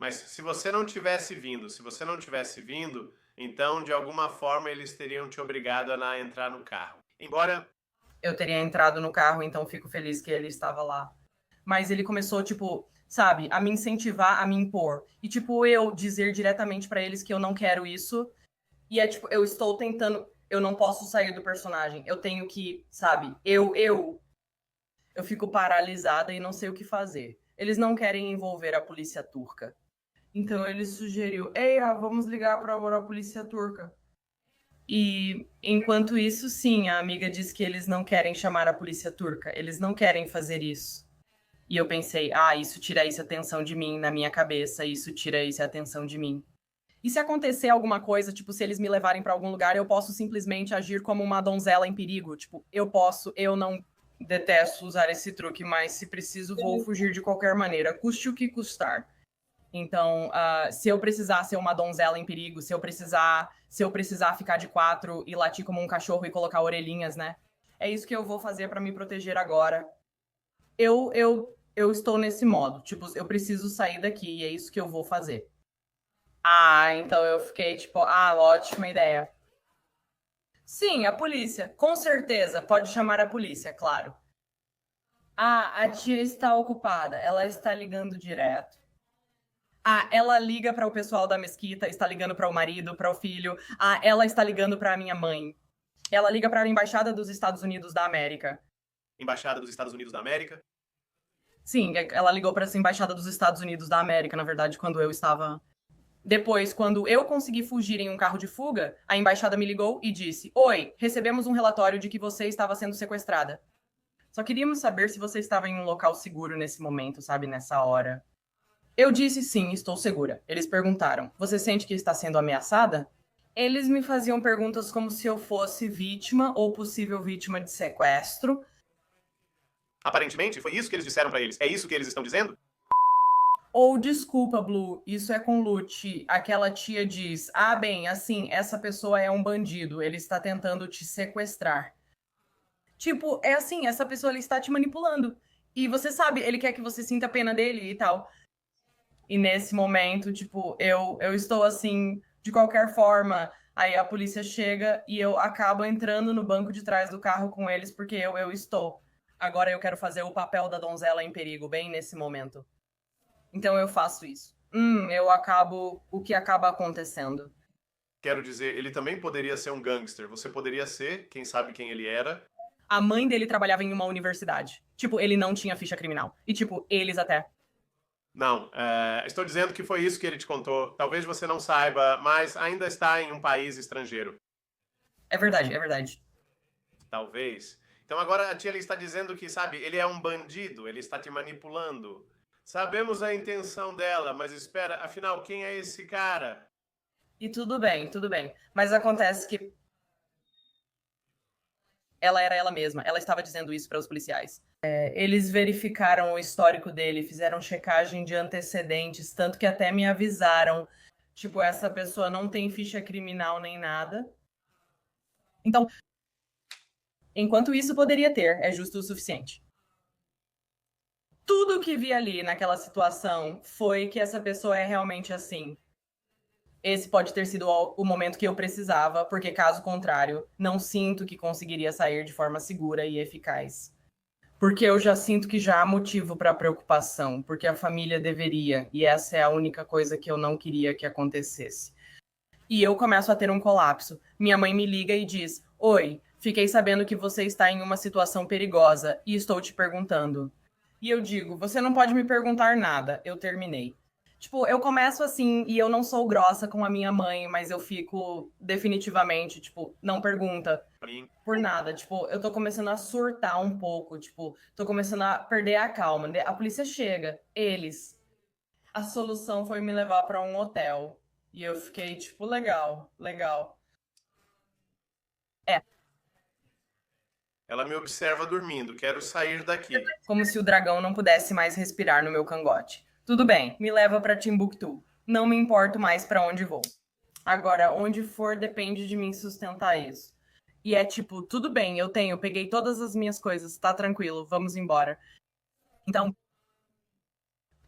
Mas se você não tivesse vindo, então de alguma forma eles teriam te obrigado a entrar no carro. Embora Eu teria entrado no carro, então fico feliz que ele estava lá. Mas ele começou, tipo, sabe, a me incentivar, a me impor. E, tipo, eu dizer diretamente pra eles que eu não quero isso. E é, tipo, eu estou tentando. Eu não posso sair do personagem. Eu tenho que, sabe, eu fico paralisada e não sei o que fazer. Eles não querem envolver a polícia turca. Então ele sugeriu: ei, vamos ligar para a polícia turca. E enquanto isso, sim, a amiga diz que eles não querem chamar a polícia turca. Eles não querem fazer isso. E eu pensei: isso tira essa atenção de mim na minha cabeça, isso tira essa atenção de mim. E se acontecer alguma coisa, tipo, se eles me levarem para algum lugar, eu posso simplesmente agir como uma donzela em perigo. Tipo, eu não detesto usar esse truque, mas se preciso, vou fugir de qualquer maneira, custe o que custar. Então, se eu precisar ser uma donzela em perigo, se eu precisar ficar de 4 e latir como um cachorro e colocar orelhinhas, né? É isso que eu vou fazer para me proteger agora. Eu estou nesse modo. Tipo, eu preciso sair daqui e é isso que eu vou fazer. Então eu fiquei tipo, ótima ideia. Sim, a polícia. Com certeza, pode chamar a polícia, claro. A tia está ocupada. Ela está ligando direto. Ela liga para o pessoal da mesquita, está ligando para o marido, para o filho. Ela está ligando para a minha mãe. Ela liga para a embaixada dos Estados Unidos da América. Embaixada dos Estados Unidos da América? Sim, ela ligou para essa embaixada dos Estados Unidos da América, na verdade, quando eu estava... Depois, quando eu consegui fugir em um carro de fuga, a embaixada me ligou e disse: oi, recebemos um relatório de que você estava sendo sequestrada. Só queríamos saber se você estava em um local seguro nesse momento, sabe, nessa hora. Eu disse sim, estou segura. Eles perguntaram: você sente que está sendo ameaçada? Eles me faziam perguntas como se eu fosse vítima ou possível vítima de sequestro. Aparentemente, foi isso que eles disseram pra eles. É isso que eles estão dizendo? Ou desculpa, Blue, isso é com Lute. Aquela tia diz: bem, assim, essa pessoa é um bandido, ele está tentando te sequestrar. Tipo, é assim, essa pessoa ele está te manipulando. E você sabe, ele quer que você sinta pena dele e tal. E nesse momento, tipo, eu estou assim, de qualquer forma. Aí a polícia chega e eu acabo entrando no banco de trás do carro com eles porque eu estou. Agora eu quero fazer o papel da donzela em perigo, bem nesse momento. Então eu faço isso. O que acaba acontecendo. Quero dizer, ele também poderia ser um gangster. Você poderia ser, quem sabe quem ele era. A mãe dele trabalhava em uma universidade. Tipo, ele não tinha ficha criminal. E tipo, eles até. Não, estou dizendo que foi isso que ele te contou. Talvez você não saiba, mas ainda está em um país estrangeiro. É verdade, é verdade. Talvez. Então agora a tia está dizendo que, sabe, ele é um bandido, ele está te manipulando. Sabemos a intenção dela, mas espera, afinal, quem é esse cara? E tudo bem, tudo bem. Mas acontece que ela era ela mesma. Ela estava dizendo isso para os policiais. Eles verificaram o histórico dele, fizeram checagem de antecedentes, tanto que até me avisaram. Tipo, essa pessoa não tem ficha criminal nem nada. Então, enquanto isso poderia ter, é justo o suficiente. Tudo que vi ali naquela situação foi que essa pessoa é realmente assim. esse pode ter sido o momento que eu precisava, porque caso contrário, não sinto que conseguiria sair de forma segura e eficaz. Porque eu já sinto que já há motivo para preocupação, porque a família deveria, e essa é a única coisa que eu não queria que acontecesse. E eu começo a ter um colapso. Minha mãe me liga e diz: Oi, fiquei sabendo que você está em uma situação perigosa e estou te perguntando. E eu digo: Você não pode me perguntar nada, eu terminei. Tipo, eu começo assim e eu não sou grossa com a minha mãe, mas eu fico definitivamente, tipo, não pergunta por nada. Tipo, eu tô começando a surtar um pouco, tipo, tô começando a perder a calma. A polícia chega, eles. A solução foi me levar pra um hotel. E eu fiquei, tipo, legal, legal. É, Ela me observa dormindo. Quero sair daqui. como se o dragão não pudesse mais respirar no meu cangote. Tudo bem, me leva pra Timbuktu. Não me importo mais pra onde vou. Agora, onde for, depende de mim sustentar isso. E é tipo, tudo bem, peguei todas as minhas coisas, tá tranquilo, vamos embora. Então,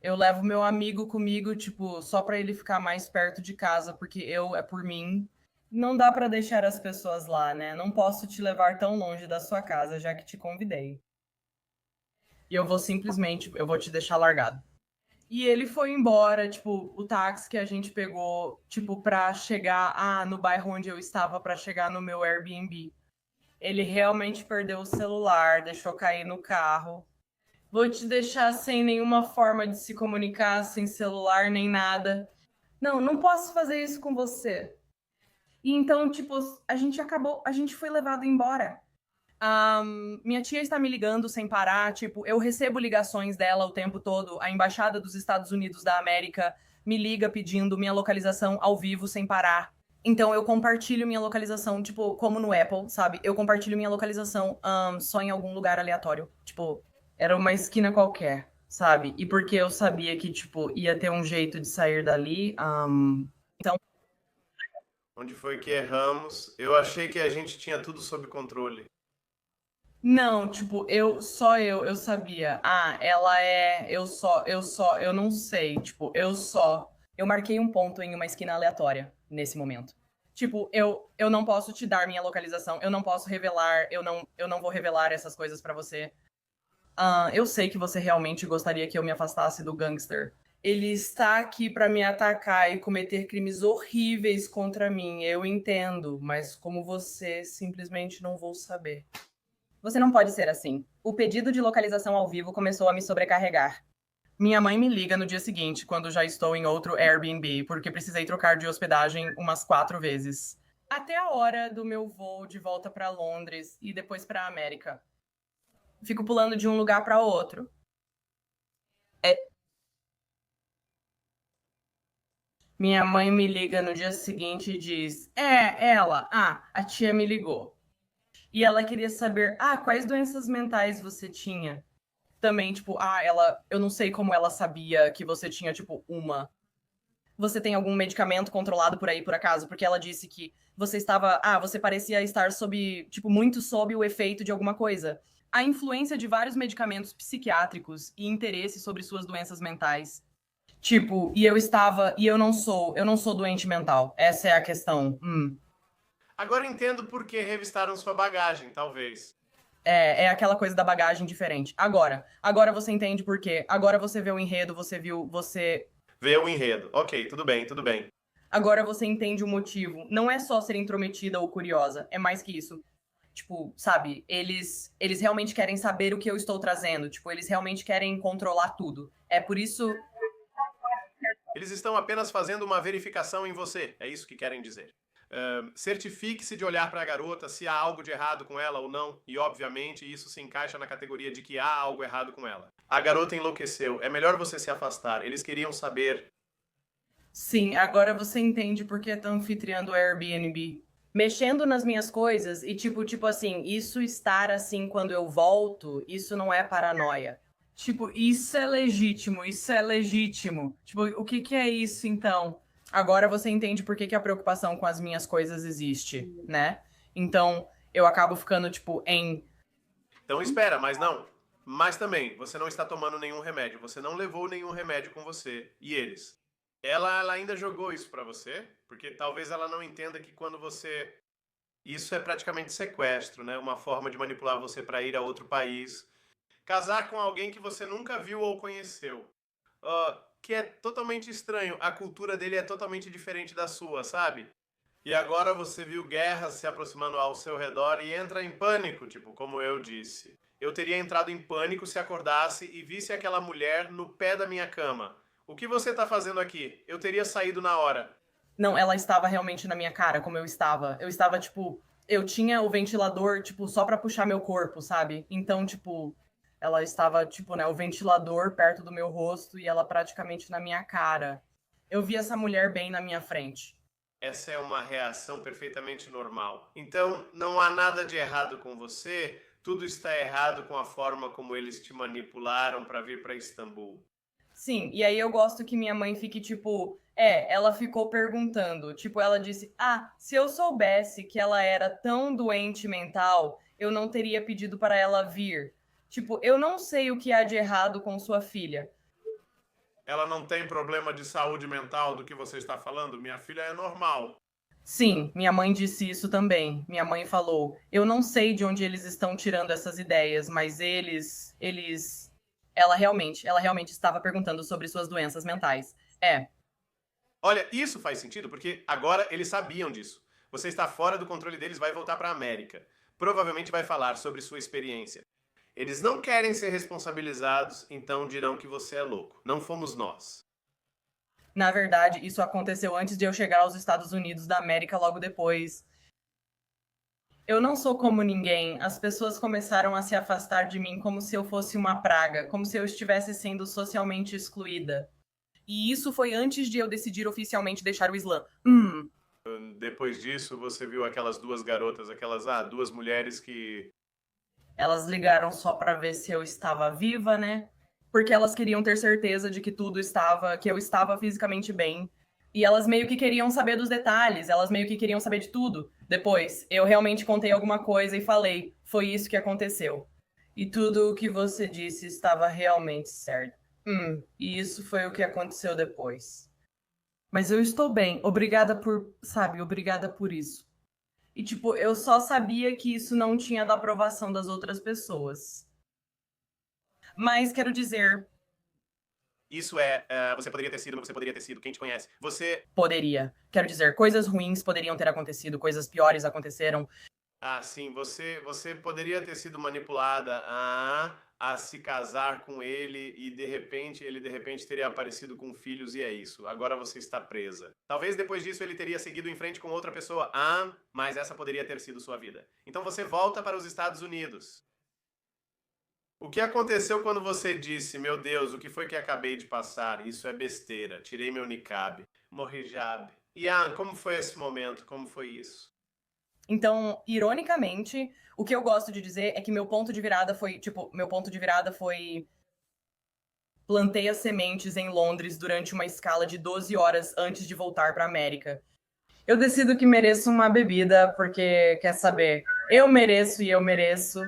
eu levo meu amigo comigo, tipo, só pra ele ficar mais perto de casa, porque eu é por mim. Não dá pra deixar as pessoas lá, né? Não posso te levar tão longe da sua casa, já que te convidei. E eu vou te deixar largado. E ele foi embora, tipo, o táxi que a gente pegou, tipo, pra chegar, no bairro onde eu estava, pra chegar no meu Airbnb. Ele realmente perdeu o celular, deixou cair no carro. Vou te deixar sem nenhuma forma de se comunicar, sem celular nem nada. Não, não posso fazer isso com você. E então, tipo, a gente foi levado embora. Minha tia está me ligando sem parar, tipo, eu recebo ligações dela o tempo todo. A embaixada dos Estados Unidos da América me liga pedindo minha localização ao vivo sem parar. Então eu compartilho minha localização, tipo, como no Apple, sabe? Eu compartilho minha localização só em algum lugar aleatório. Tipo, era uma esquina qualquer, sabe? E porque eu sabia que, tipo, ia ter um jeito de sair dali. Então, Onde foi que erramos? Eu achei que a gente tinha tudo sob controle. não, tipo, eu sabia. Eu não sei, tipo, eu marquei um ponto em uma esquina aleatória nesse momento. Tipo, eu não posso te dar minha localização, eu não posso revelar, eu não vou revelar essas coisas pra você. Eu sei que você realmente gostaria que eu me afastasse do gangster. Ele está aqui pra me atacar e cometer crimes horríveis contra mim, eu entendo, mas como você, simplesmente não vou saber. Você não pode ser assim. O pedido de localização ao vivo começou a me sobrecarregar. Minha mãe me liga no dia seguinte, quando já estou em outro Airbnb, porque precisei trocar de hospedagem umas 4 vezes. Até a hora do meu voo de volta para Londres e depois para a América. Fico pulando de um lugar para outro. É, minha mãe me liga no dia seguinte e diz: a tia me ligou. E ela queria saber: quais doenças mentais você tinha? Também, tipo, eu não sei como ela sabia que você tinha, tipo, uma. Você tem algum medicamento controlado por aí, por acaso? Porque ela disse que você parecia estar tipo, muito sob o efeito de alguma coisa. A influência de vários medicamentos psiquiátricos e interesse sobre suas doenças mentais. Tipo, e eu não sou doente mental. Essa é a questão. Agora entendo por que revistaram sua bagagem, talvez. É aquela coisa da bagagem diferente. Agora você entende por quê. Agora você vê o enredo, você. Vê o enredo. Ok, tudo bem, tudo bem. Agora você entende o motivo. Não é só ser intrometida ou curiosa, é mais que isso. Tipo, sabe, eles realmente querem saber o que eu estou trazendo. Tipo, eles realmente querem controlar tudo. É por isso. Eles estão apenas fazendo uma verificação em você. É isso que querem dizer. Certifique-se de olhar para a garota se há algo de errado com ela ou não, e obviamente isso se encaixa na categoria de que há algo errado com ela. A garota enlouqueceu, é melhor você se afastar. Eles queriam saber. Sim, agora você entende por que é tão anfitriã do Airbnb. Mexendo nas minhas coisas e tipo assim, isso estar assim quando eu volto, isso não é paranoia. Tipo, isso é legítimo, isso é legítimo. Tipo, o que que é isso então? Agora você entende por que que a preocupação com as minhas coisas existe, né? Então, eu acabo ficando tipo em Então espera, mas não. Mas também, você não está tomando nenhum remédio. Você não levou nenhum remédio com você. E eles? Ela ainda jogou isso pra você? Porque talvez ela não entenda que quando você isso é praticamente sequestro, né? Uma forma de manipular você para ir a outro país, casar com alguém que você nunca viu ou conheceu, que é totalmente estranho. A cultura dele é totalmente diferente da sua, sabe? E agora você viu guerras se aproximando ao seu redor e entra em pânico, tipo, como eu disse. Eu teria entrado em pânico se acordasse e visse aquela mulher no pé da minha cama. O que você tá fazendo aqui? Eu teria saído na hora. Não, ela estava realmente na minha cara, como eu estava. Eu estava, tipo, eu tinha o ventilador, tipo, só pra puxar meu corpo, sabe? Então, tipo, ela estava, tipo, né, o ventilador perto do meu rosto e ela praticamente na minha cara. Eu vi essa mulher bem na minha frente. Essa é uma reação perfeitamente normal. Então, não há nada de errado com você, tudo está errado com a forma como eles te manipularam para vir para Istambul. Sim, e aí eu gosto que minha mãe fique tipo, ela ficou perguntando, tipo, ela disse: "Ah, se eu soubesse que ela era tão doente mental, eu não teria pedido para ela vir. Tipo, eu não sei o que há de errado com sua filha." Ela não tem problema de saúde mental do que você está falando? Minha filha é normal. Sim, minha mãe disse isso também. Minha mãe falou: "Eu não sei de onde eles estão tirando essas ideias, mas eles ela realmente estava perguntando sobre suas doenças mentais." É. Olha, isso faz sentido porque agora eles sabiam disso. Você está fora do controle deles, vai voltar para a América. Provavelmente vai falar sobre sua experiência. Eles não querem ser responsabilizados, então dirão que você é louco. Não fomos nós. Na verdade, isso aconteceu antes de eu chegar aos Estados Unidos da América logo depois. Eu não sou como ninguém. As pessoas começaram a se afastar de mim como se eu fosse uma praga, como se eu estivesse sendo socialmente excluída. E isso foi antes de eu decidir oficialmente deixar o Islã. Depois disso, você viu aquelas duas garotas, duas mulheres que. Elas ligaram só para ver se eu estava viva, né? Porque elas queriam ter certeza de que que eu estava fisicamente bem. E elas meio que queriam saber dos detalhes, elas meio que queriam saber de tudo. Depois, eu realmente contei alguma coisa e falei, foi isso que aconteceu. E tudo o que você disse estava realmente certo. E isso foi o que aconteceu depois. Mas eu estou bem, obrigada por isso. E, tipo, eu só sabia que isso não tinha da aprovação das outras pessoas. Mas quero dizer, Isso é. Você poderia ter sido, você poderia ter sido, quem te conhece. Você. poderia. Quero dizer, coisas ruins poderiam ter acontecido, coisas piores aconteceram. Ah, sim, você poderia ter sido manipulada a se casar com ele e ele de repente teria aparecido com filhos e é isso. Agora você está presa. Talvez depois disso ele teria seguido em frente com outra pessoa. Ah, mas essa poderia ter sido sua vida. Então você volta para os Estados Unidos. O que aconteceu quando você disse, meu Deus, o que foi que acabei de passar? Isso é besteira. Tirei meu niqab, morri jab. Ian, como foi esse momento? Como foi isso? Então, ironicamente, o que eu gosto de dizer é que meu ponto de virada foi plantei as sementes em Londres durante uma escala de 12 horas antes de voltar para a América. Eu decido que mereço uma bebida porque, quer saber, eu mereço e eu mereço.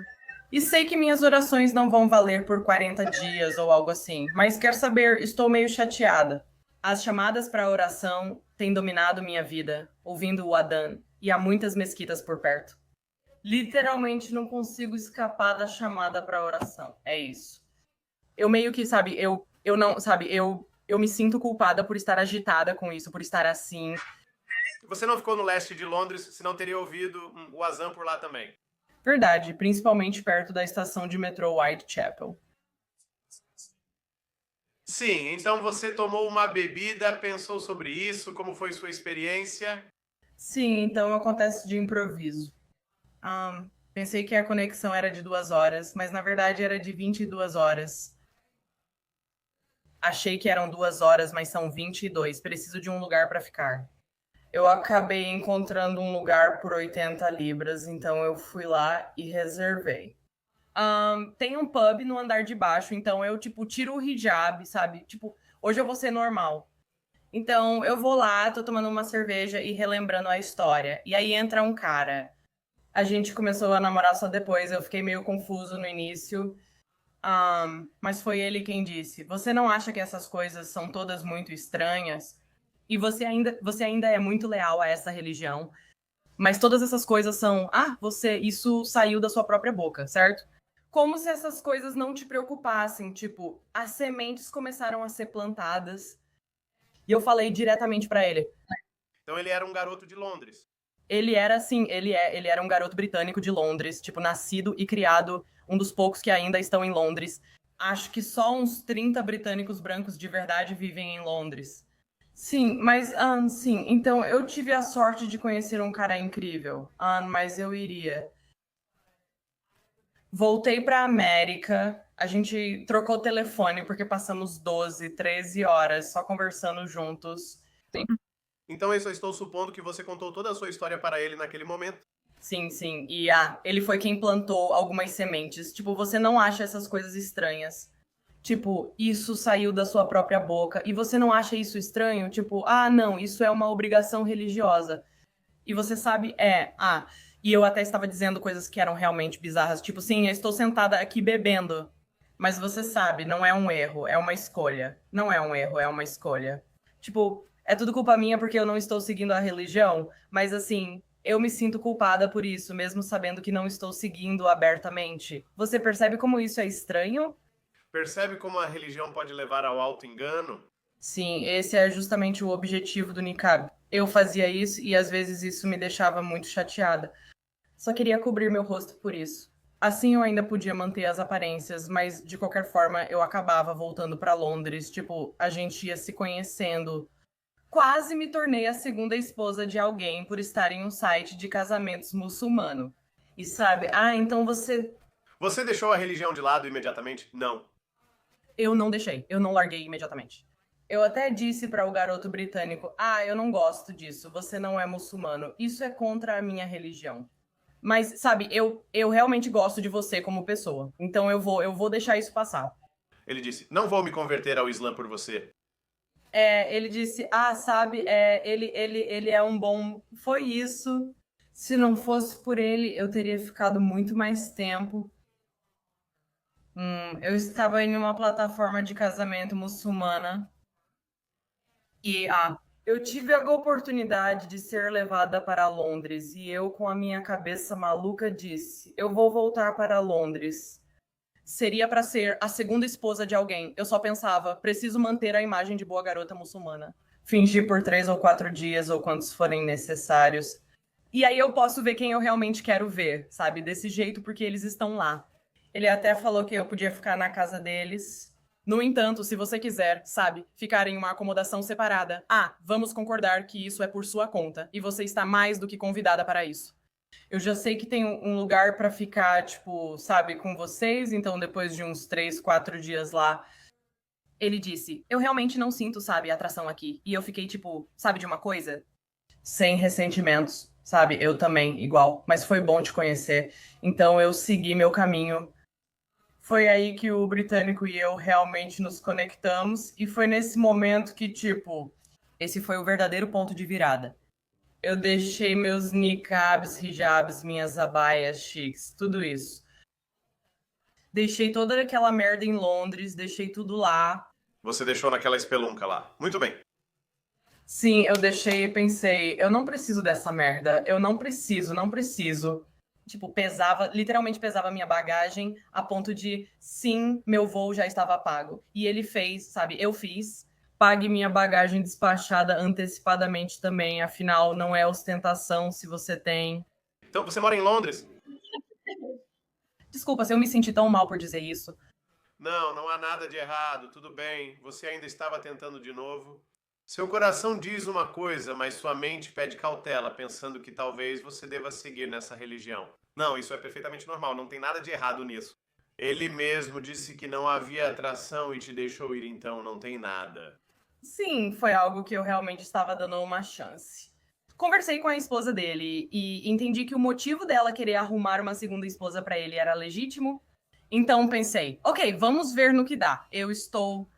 E sei que minhas orações não vão valer por 40 dias ou algo assim, mas quer saber, estou meio chateada. As chamadas para oração têm dominado minha vida, ouvindo o Adhan, e há muitas mesquitas por perto. Literalmente não consigo escapar da chamada para oração. É isso. Eu meio que, sabe, eu não, sabe, eu me sinto culpada por estar agitada com isso, por estar assim. Você não ficou no leste de Londres, senão teria ouvido o Azam por lá também. Verdade, principalmente perto da estação de metrô Whitechapel. Sim, então você tomou uma bebida, pensou sobre isso, como foi sua experiência? Sim, então acontece de improviso. Pensei que a conexão era de 2 horas, mas na verdade era de 22 horas. Achei que eram 2 horas, mas são 22. Preciso de um lugar para ficar. Eu acabei encontrando um lugar por 80 libras, então eu fui lá e reservei. Tem um pub no andar de baixo, então eu, tipo, tiro o hijab, sabe? Tipo, hoje eu vou ser normal. Então eu vou lá, tô tomando uma cerveja e relembrando a história. E aí entra um cara. A gente começou a namorar só depois, eu fiquei meio confuso no início. Mas foi ele quem disse: "Você não acha que essas coisas são todas muito estranhas?" e você ainda é muito leal a essa religião, mas todas essas coisas são, isso saiu da sua própria boca, certo? Como se essas coisas não te preocupassem, tipo, as sementes começaram a ser plantadas. E eu falei diretamente pra ele. Então ele era um garoto de Londres. Ele era assim, ele era um garoto britânico de Londres, tipo, nascido e criado, um dos poucos que ainda estão em Londres. Acho que só uns 30 britânicos brancos de verdade vivem em Londres. Sim, mas, sim, então eu tive a sorte de conhecer um cara incrível. Mas eu iria. Voltei pra América, a gente trocou o telefone porque passamos 12, 13 horas só conversando juntos. Então eu só estou supondo que você contou toda a sua história para ele naquele momento. Sim, sim. E ele foi quem plantou algumas sementes. Tipo, você não acha essas coisas estranhas. Tipo, isso saiu da sua própria boca. E você não acha isso estranho? Tipo, não, isso é uma obrigação religiosa. E você sabe, E eu até estava dizendo coisas que eram realmente bizarras. Tipo, sim, eu estou sentada aqui bebendo. Mas você sabe, não é um erro, é uma escolha. Não é um erro, é uma escolha. Tipo, é tudo culpa minha porque eu não estou seguindo a religião, mas assim, eu me sinto culpada por isso, mesmo sabendo que não estou seguindo abertamente. Você percebe como isso é estranho? Percebe como a religião pode levar ao auto-engano? Sim, esse é justamente o objetivo do niqab. Eu fazia isso e às vezes isso me deixava muito chateada. Só queria cobrir meu rosto por isso. Assim eu ainda podia manter as aparências, mas de qualquer forma eu acabava voltando para Londres, tipo, a gente ia se conhecendo. Quase me tornei a segunda esposa de alguém por estar em um site de casamentos muçulmano. E sabe, então você. Você deixou a religião de lado imediatamente? Não. Eu não deixei, eu não larguei imediatamente. Eu até disse para o garoto britânico: eu não gosto disso, você não é muçulmano, isso é contra a minha religião. Mas, sabe, eu realmente gosto de você como pessoa, então eu vou deixar isso passar. Ele disse: Não vou me converter ao Islã por você. Ele disse: sabe, ele é um bom. Foi isso. Se não fosse por ele, eu teria ficado muito mais tempo. Eu estava em uma plataforma de casamento muçulmana e eu tive a oportunidade de ser levada para Londres e eu, com a minha cabeça maluca, disse: eu vou voltar para Londres. Seria para ser a segunda esposa de alguém. Eu só pensava: preciso manter a imagem de boa garota muçulmana. Fingir por 3 ou 4 dias ou quantos forem necessários. E aí eu posso ver quem eu realmente quero ver, sabe? Desse jeito, porque eles estão lá. Ele até falou que eu podia ficar na casa deles. No entanto, se você quiser, sabe, ficar em uma acomodação separada, vamos concordar que isso é por sua conta e você está mais do que convidada para isso. Eu já sei que tem um lugar pra ficar, tipo, sabe, com vocês, então depois de uns 3, 4 dias lá, ele disse: eu realmente não sinto, sabe, atração aqui. E eu fiquei, tipo, sabe de uma coisa? Sem ressentimentos, sabe? Eu também, igual. Mas foi bom te conhecer. Então eu segui meu caminho. Foi aí que o britânico e eu realmente nos conectamos. E foi nesse momento que, tipo, esse foi o verdadeiro ponto de virada. Eu deixei meus niqabs, hijabs, minhas abaias chiques, tudo isso. Deixei toda aquela merda em Londres, deixei tudo lá. Você deixou naquela espelunca lá. Muito bem. Sim, eu deixei e pensei, eu não preciso dessa merda, eu não preciso, não preciso. Tipo, literalmente pesava minha bagagem a ponto de, sim, meu voo já estava pago. E ele fez, sabe, eu fiz. Pague minha bagagem despachada antecipadamente também, afinal, não é ostentação se você tem. Então, você mora em Londres? Desculpa se eu me senti tão mal por dizer isso. Não, não há nada de errado, tudo bem. Você ainda estava tentando de novo. Seu coração diz uma coisa, mas sua mente pede cautela, pensando que talvez você deva seguir nessa religião. Não, isso é perfeitamente normal, não tem nada de errado nisso. Ele mesmo disse que não havia atração e te deixou ir, então não tem nada. Sim, foi algo que eu realmente estava dando uma chance. Conversei com a esposa dele e entendi que o motivo dela querer arrumar uma segunda esposa para ele era legítimo. Então pensei, ok, vamos ver no que dá. Eu estou.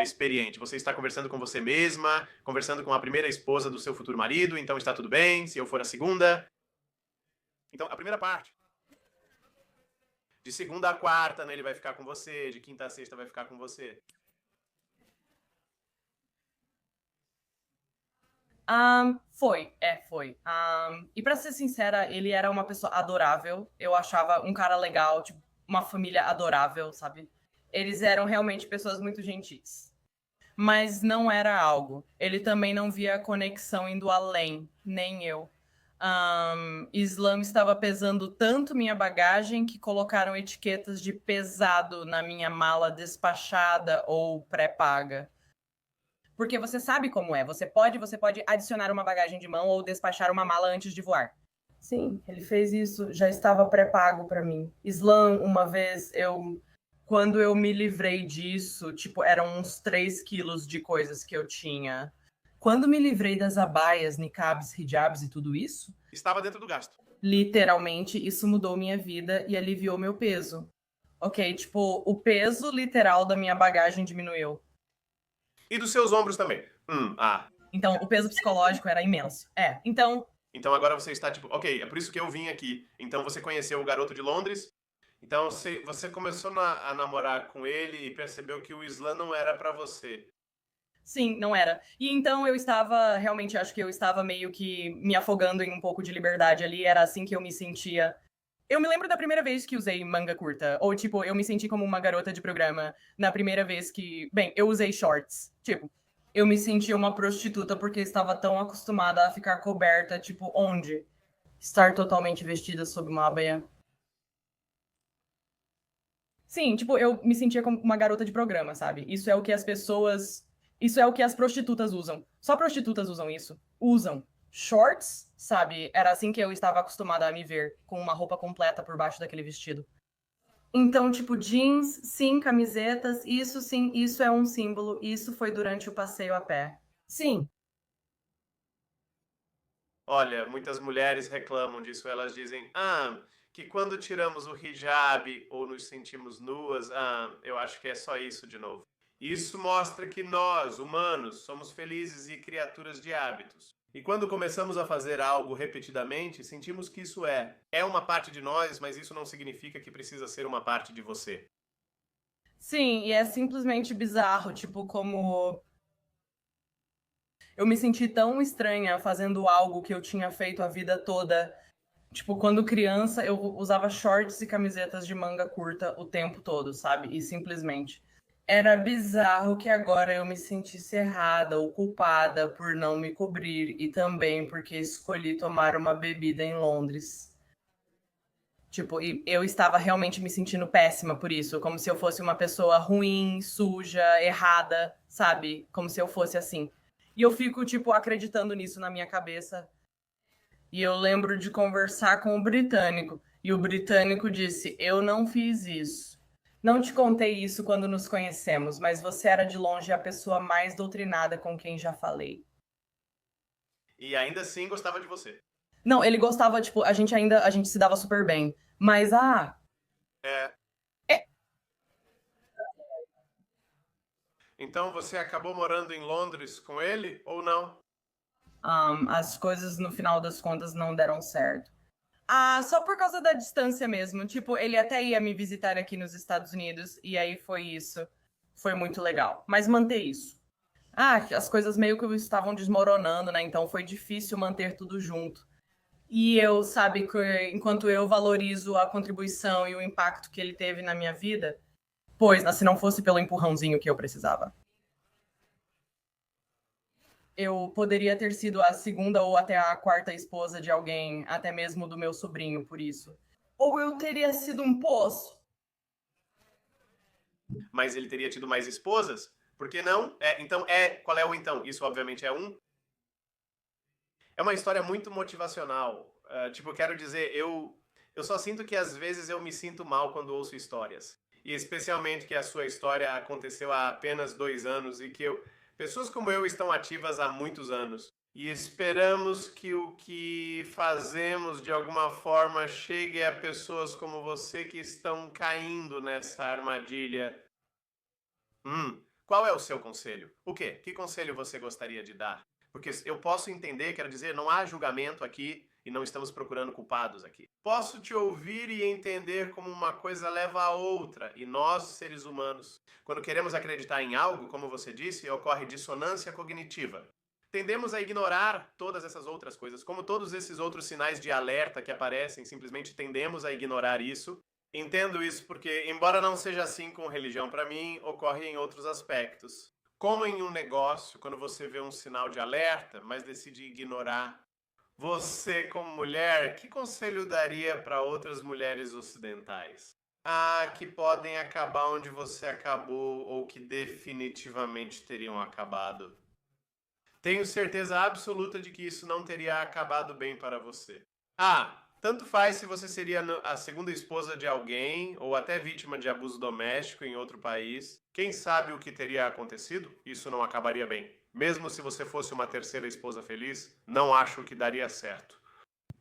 Experiente. Você está conversando com você mesma, conversando com a primeira esposa do seu futuro marido, então está tudo bem. Se eu for a segunda. Então, a primeira parte. De segunda a quarta, né, ele vai ficar com você. De quinta a sexta vai ficar com você. Foi. E pra ser sincera, ele era uma pessoa adorável. Eu achava um cara legal, tipo, uma família adorável, sabe? Eles eram realmente pessoas muito gentis. Mas não era algo. Ele também não via a conexão indo além, nem eu. Islam estava pesando tanto minha bagagem que colocaram etiquetas de pesado na minha mala despachada ou pré-paga. Porque você sabe como é. Você pode adicionar uma bagagem de mão ou despachar uma mala antes de voar. Sim, ele fez isso, já estava pré-pago para mim. Islam, uma vez, quando eu me livrei disso, tipo, eram uns 3 quilos de coisas que eu tinha. Quando me livrei das abaias, niqabs, hijabs e tudo isso, Estava dentro do gasto. literalmente, isso mudou minha vida e aliviou meu peso. Ok, tipo, o peso literal da minha bagagem diminuiu. E dos seus ombros também. Então, o peso psicológico era imenso. Então, Então agora você está tipo, ok, é por isso que eu vim aqui. Então você conheceu o garoto de Londres. Então você começou a namorar com ele e percebeu que o Islã não era pra você. sim, não era. E então eu estava, realmente, acho que eu estava meio que me afogando em um pouco de liberdade ali. Era assim que eu me sentia. Eu me lembro da primeira vez que usei manga curta. Ou, tipo, eu me senti como uma garota de programa na primeira vez que. Bem, eu usei shorts. Tipo, eu me senti uma prostituta porque estava tão acostumada a ficar coberta, tipo, onde? Estar totalmente vestida sob uma abaya. Sim, tipo, eu me sentia como uma garota de programa, sabe? Isso é o que as pessoas. Isso é o que as prostitutas usam. Só prostitutas usam isso. Usam. Shorts, sabe? Era assim que eu estava acostumada a me ver, com uma roupa completa por baixo daquele vestido. Então, tipo, jeans, sim, camisetas, isso sim, isso é um símbolo. Isso foi durante o passeio a pé. Sim, Olha, muitas mulheres reclamam disso. Elas dizem, que quando tiramos o hijab ou nos sentimos nuas, eu acho que é só isso de novo. Isso mostra que nós, humanos, somos felizes e criaturas de hábitos. E quando começamos a fazer algo repetidamente, sentimos que isso é uma parte de nós, mas isso não significa que precisa ser uma parte de você. sim, e é simplesmente bizarro, tipo, como eu me senti tão estranha fazendo algo que eu tinha feito a vida toda. Tipo, quando criança, eu usava shorts e camisetas de manga curta o tempo todo, sabe? E simplesmente. Era bizarro que agora eu me sentisse errada ou culpada por não me cobrir e também porque escolhi tomar uma bebida em Londres. Tipo, e eu estava realmente me sentindo péssima por isso, como se eu fosse uma pessoa ruim, suja, errada, sabe? Como se eu fosse assim. E eu fico, tipo, acreditando nisso na minha cabeça. E eu lembro de conversar com o britânico. E o britânico disse: Eu não fiz isso. Não te contei isso quando nos conhecemos, mas você era de longe a pessoa mais doutrinada com quem já falei. E ainda assim gostava de você. Não, ele gostava, tipo, a gente se dava super bem. Mas, É. é, Então você acabou morando em Londres com ele ou não? as coisas no final das contas não deram certo. Só por causa da distância mesmo. Tipo, ele até ia me visitar aqui nos Estados Unidos, e aí foi isso. Foi muito legal. Mas manter isso. As coisas meio que estavam desmoronando, né? Então foi difícil manter tudo junto. E eu, sabe, que enquanto eu valorizo a contribuição e o impacto que ele teve na minha vida, pois, se não fosse pelo empurrãozinho que eu precisava, eu poderia ter sido a segunda ou até a quarta esposa de alguém, até mesmo do meu sobrinho, por isso. Ou eu teria sido um poço. Mas ele teria tido mais esposas? Por que não? Qual é o então? Isso obviamente é um. É uma história muito motivacional. Tipo, quero dizer, eu só sinto que às vezes eu me sinto mal quando ouço histórias. E especialmente que a sua história aconteceu há apenas 2 anos e que pessoas como eu estão ativas há muitos anos. E esperamos que o que fazemos de alguma forma chegue a pessoas como você que estão caindo nessa armadilha. Qual é o seu conselho? O quê? Que conselho você gostaria de dar? Porque eu posso entender, quero dizer, não há julgamento aqui e não estamos procurando culpados aqui. Posso te ouvir e entender como uma coisa leva a outra, e nós, seres humanos, quando queremos acreditar em algo, como você disse, ocorre dissonância cognitiva. tendemos a ignorar todas essas outras coisas, como todos esses outros sinais de alerta que aparecem, simplesmente tendemos a ignorar isso. Entendo isso porque, embora não seja assim com religião para mim, ocorre em outros aspectos. Como em um negócio, quando você vê um sinal de alerta, mas decide ignorar, você, como mulher, que conselho daria para outras mulheres ocidentais? Ah, que podem acabar onde você acabou ou que definitivamente teriam acabado. Tenho certeza absoluta de que isso não teria acabado bem para você. Ah, tanto faz se você seria a segunda esposa de alguém ou até vítima de abuso doméstico em outro país. Quem sabe o que teria acontecido? Isso não acabaria bem. Mesmo se você fosse uma terceira esposa feliz, não acho que daria certo.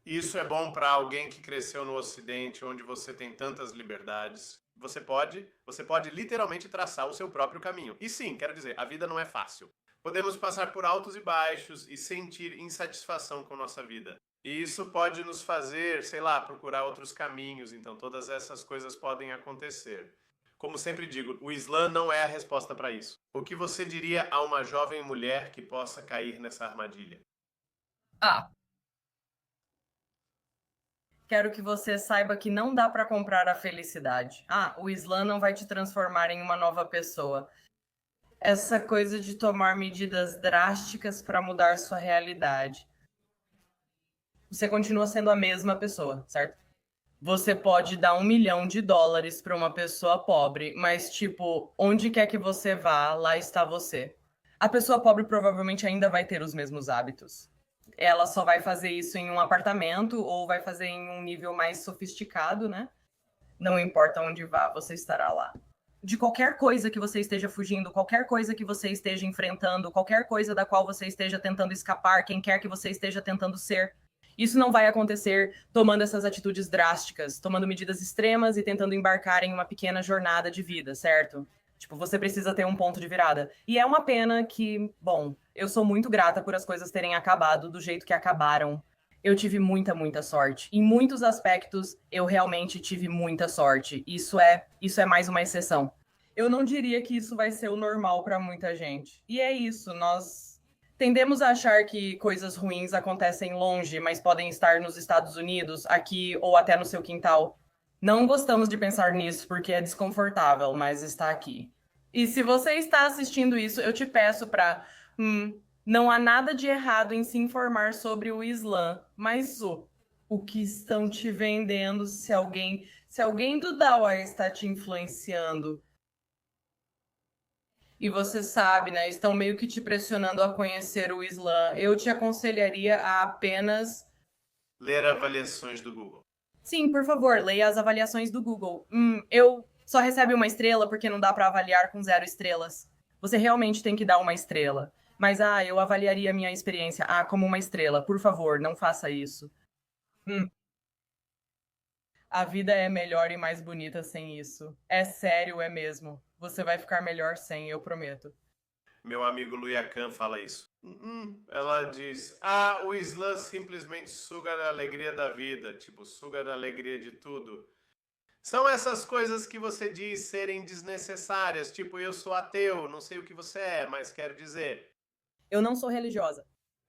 Isso é bom para alguém que cresceu no Ocidente, onde você tem tantas liberdades. Você pode literalmente traçar o seu próprio caminho. E sim, quero dizer, a vida não é fácil. Podemos passar por altos e baixos e sentir insatisfação com nossa vida. E isso pode nos fazer, sei lá, procurar outros caminhos. Então, todas essas coisas podem acontecer. Como sempre digo, o Islã não é a resposta para isso. O que você diria a uma jovem mulher que possa cair nessa armadilha? Ah, quero que você saiba que não dá para comprar a felicidade. Ah, o Islã não vai te transformar em uma nova pessoa. Essa coisa de tomar medidas drásticas para mudar sua realidade. Você continua sendo a mesma pessoa, certo? Você pode dar $1 milhão para uma pessoa pobre, mas, tipo, onde quer que você vá, lá está você. A pessoa pobre provavelmente ainda vai ter os mesmos hábitos. Ela só vai fazer isso em um apartamento ou vai fazer em um nível mais sofisticado, né? Não importa onde vá, você estará lá. De qualquer coisa que você esteja fugindo, qualquer coisa que você esteja enfrentando, qualquer coisa da qual você esteja tentando escapar, quem quer que você esteja tentando ser, isso não vai acontecer tomando essas atitudes drásticas, tomando medidas extremas e tentando embarcar em uma pequena jornada de vida, certo? Tipo, você precisa ter um ponto de virada. E é uma pena que, bom, eu sou muito grata por as coisas terem acabado do jeito que acabaram. Eu tive muita, muita sorte. Em muitos aspectos, eu realmente tive muita sorte. Isso é mais uma exceção. Eu não diria que isso vai ser o normal para muita gente. E é isso, nós tendemos a achar que coisas ruins acontecem longe, mas podem estar nos Estados Unidos, aqui ou até no seu quintal. Não gostamos de pensar nisso porque é desconfortável, mas está aqui. E se você está assistindo isso, eu te peço para. Não há nada de errado em se informar sobre o Islã, mas o que estão te vendendo se alguém do Dawa está te influenciando? E você sabe, né? Estão meio que te pressionando a conhecer o Islã. Eu te aconselharia a apenas. Ler avaliações do Google. Sim, por favor, leia as avaliações do Google. Eu só recebe uma estrela porque não dá para avaliar com 0 estrelas. Você realmente tem que dar uma estrela. Mas, eu avaliaria a minha experiência, como uma estrela. Por favor, não faça isso. A vida é melhor e mais bonita sem isso. É sério, é mesmo. Você vai ficar melhor sem, eu prometo. Meu amigo Luiacan fala isso. Ela diz: o Islã simplesmente suga da alegria da vida, tipo, suga da alegria de tudo. São essas coisas que você diz serem desnecessárias, tipo, eu sou ateu, não sei o que você é, mas quero dizer. Eu não sou religiosa.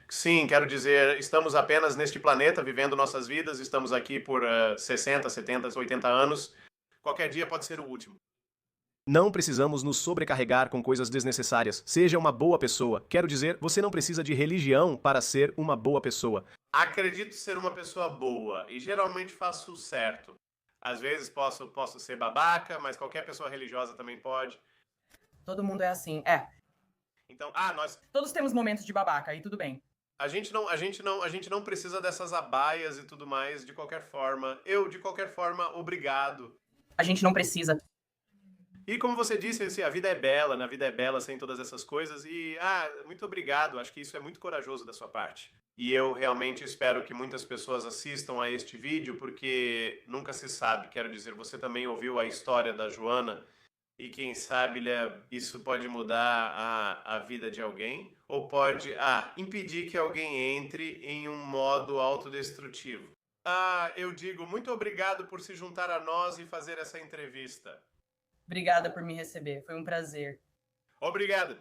Sim, quero dizer, estamos apenas neste planeta, vivendo nossas vidas, estamos aqui por 60, 70, 80 anos. Qualquer dia pode ser o último. Não precisamos nos sobrecarregar com coisas desnecessárias. Seja uma boa pessoa. Quero dizer, você não precisa de religião para ser uma boa pessoa. Acredito ser uma pessoa boa e geralmente faço o certo. Às vezes posso ser babaca, mas qualquer pessoa religiosa também pode. Todo mundo é assim. Então, nós Todos temos momentos de babaca, e tudo bem. a gente não precisa dessas abaias e tudo mais de qualquer forma. De qualquer forma, obrigado. A gente não precisa. E como você disse, assim, a vida é bela, na vida é bela sem todas essas coisas. E, muito obrigado. Acho que isso é muito corajoso da sua parte. E eu realmente espero que muitas pessoas assistam a este vídeo, porque nunca se sabe. Quero dizer, você também ouviu a história da Joana, e quem sabe isso pode mudar a vida de alguém, ou pode impedir que alguém entre em um modo autodestrutivo. Eu digo muito obrigado por se juntar a nós e fazer essa entrevista. Obrigada por me receber. Foi um prazer. Obrigado.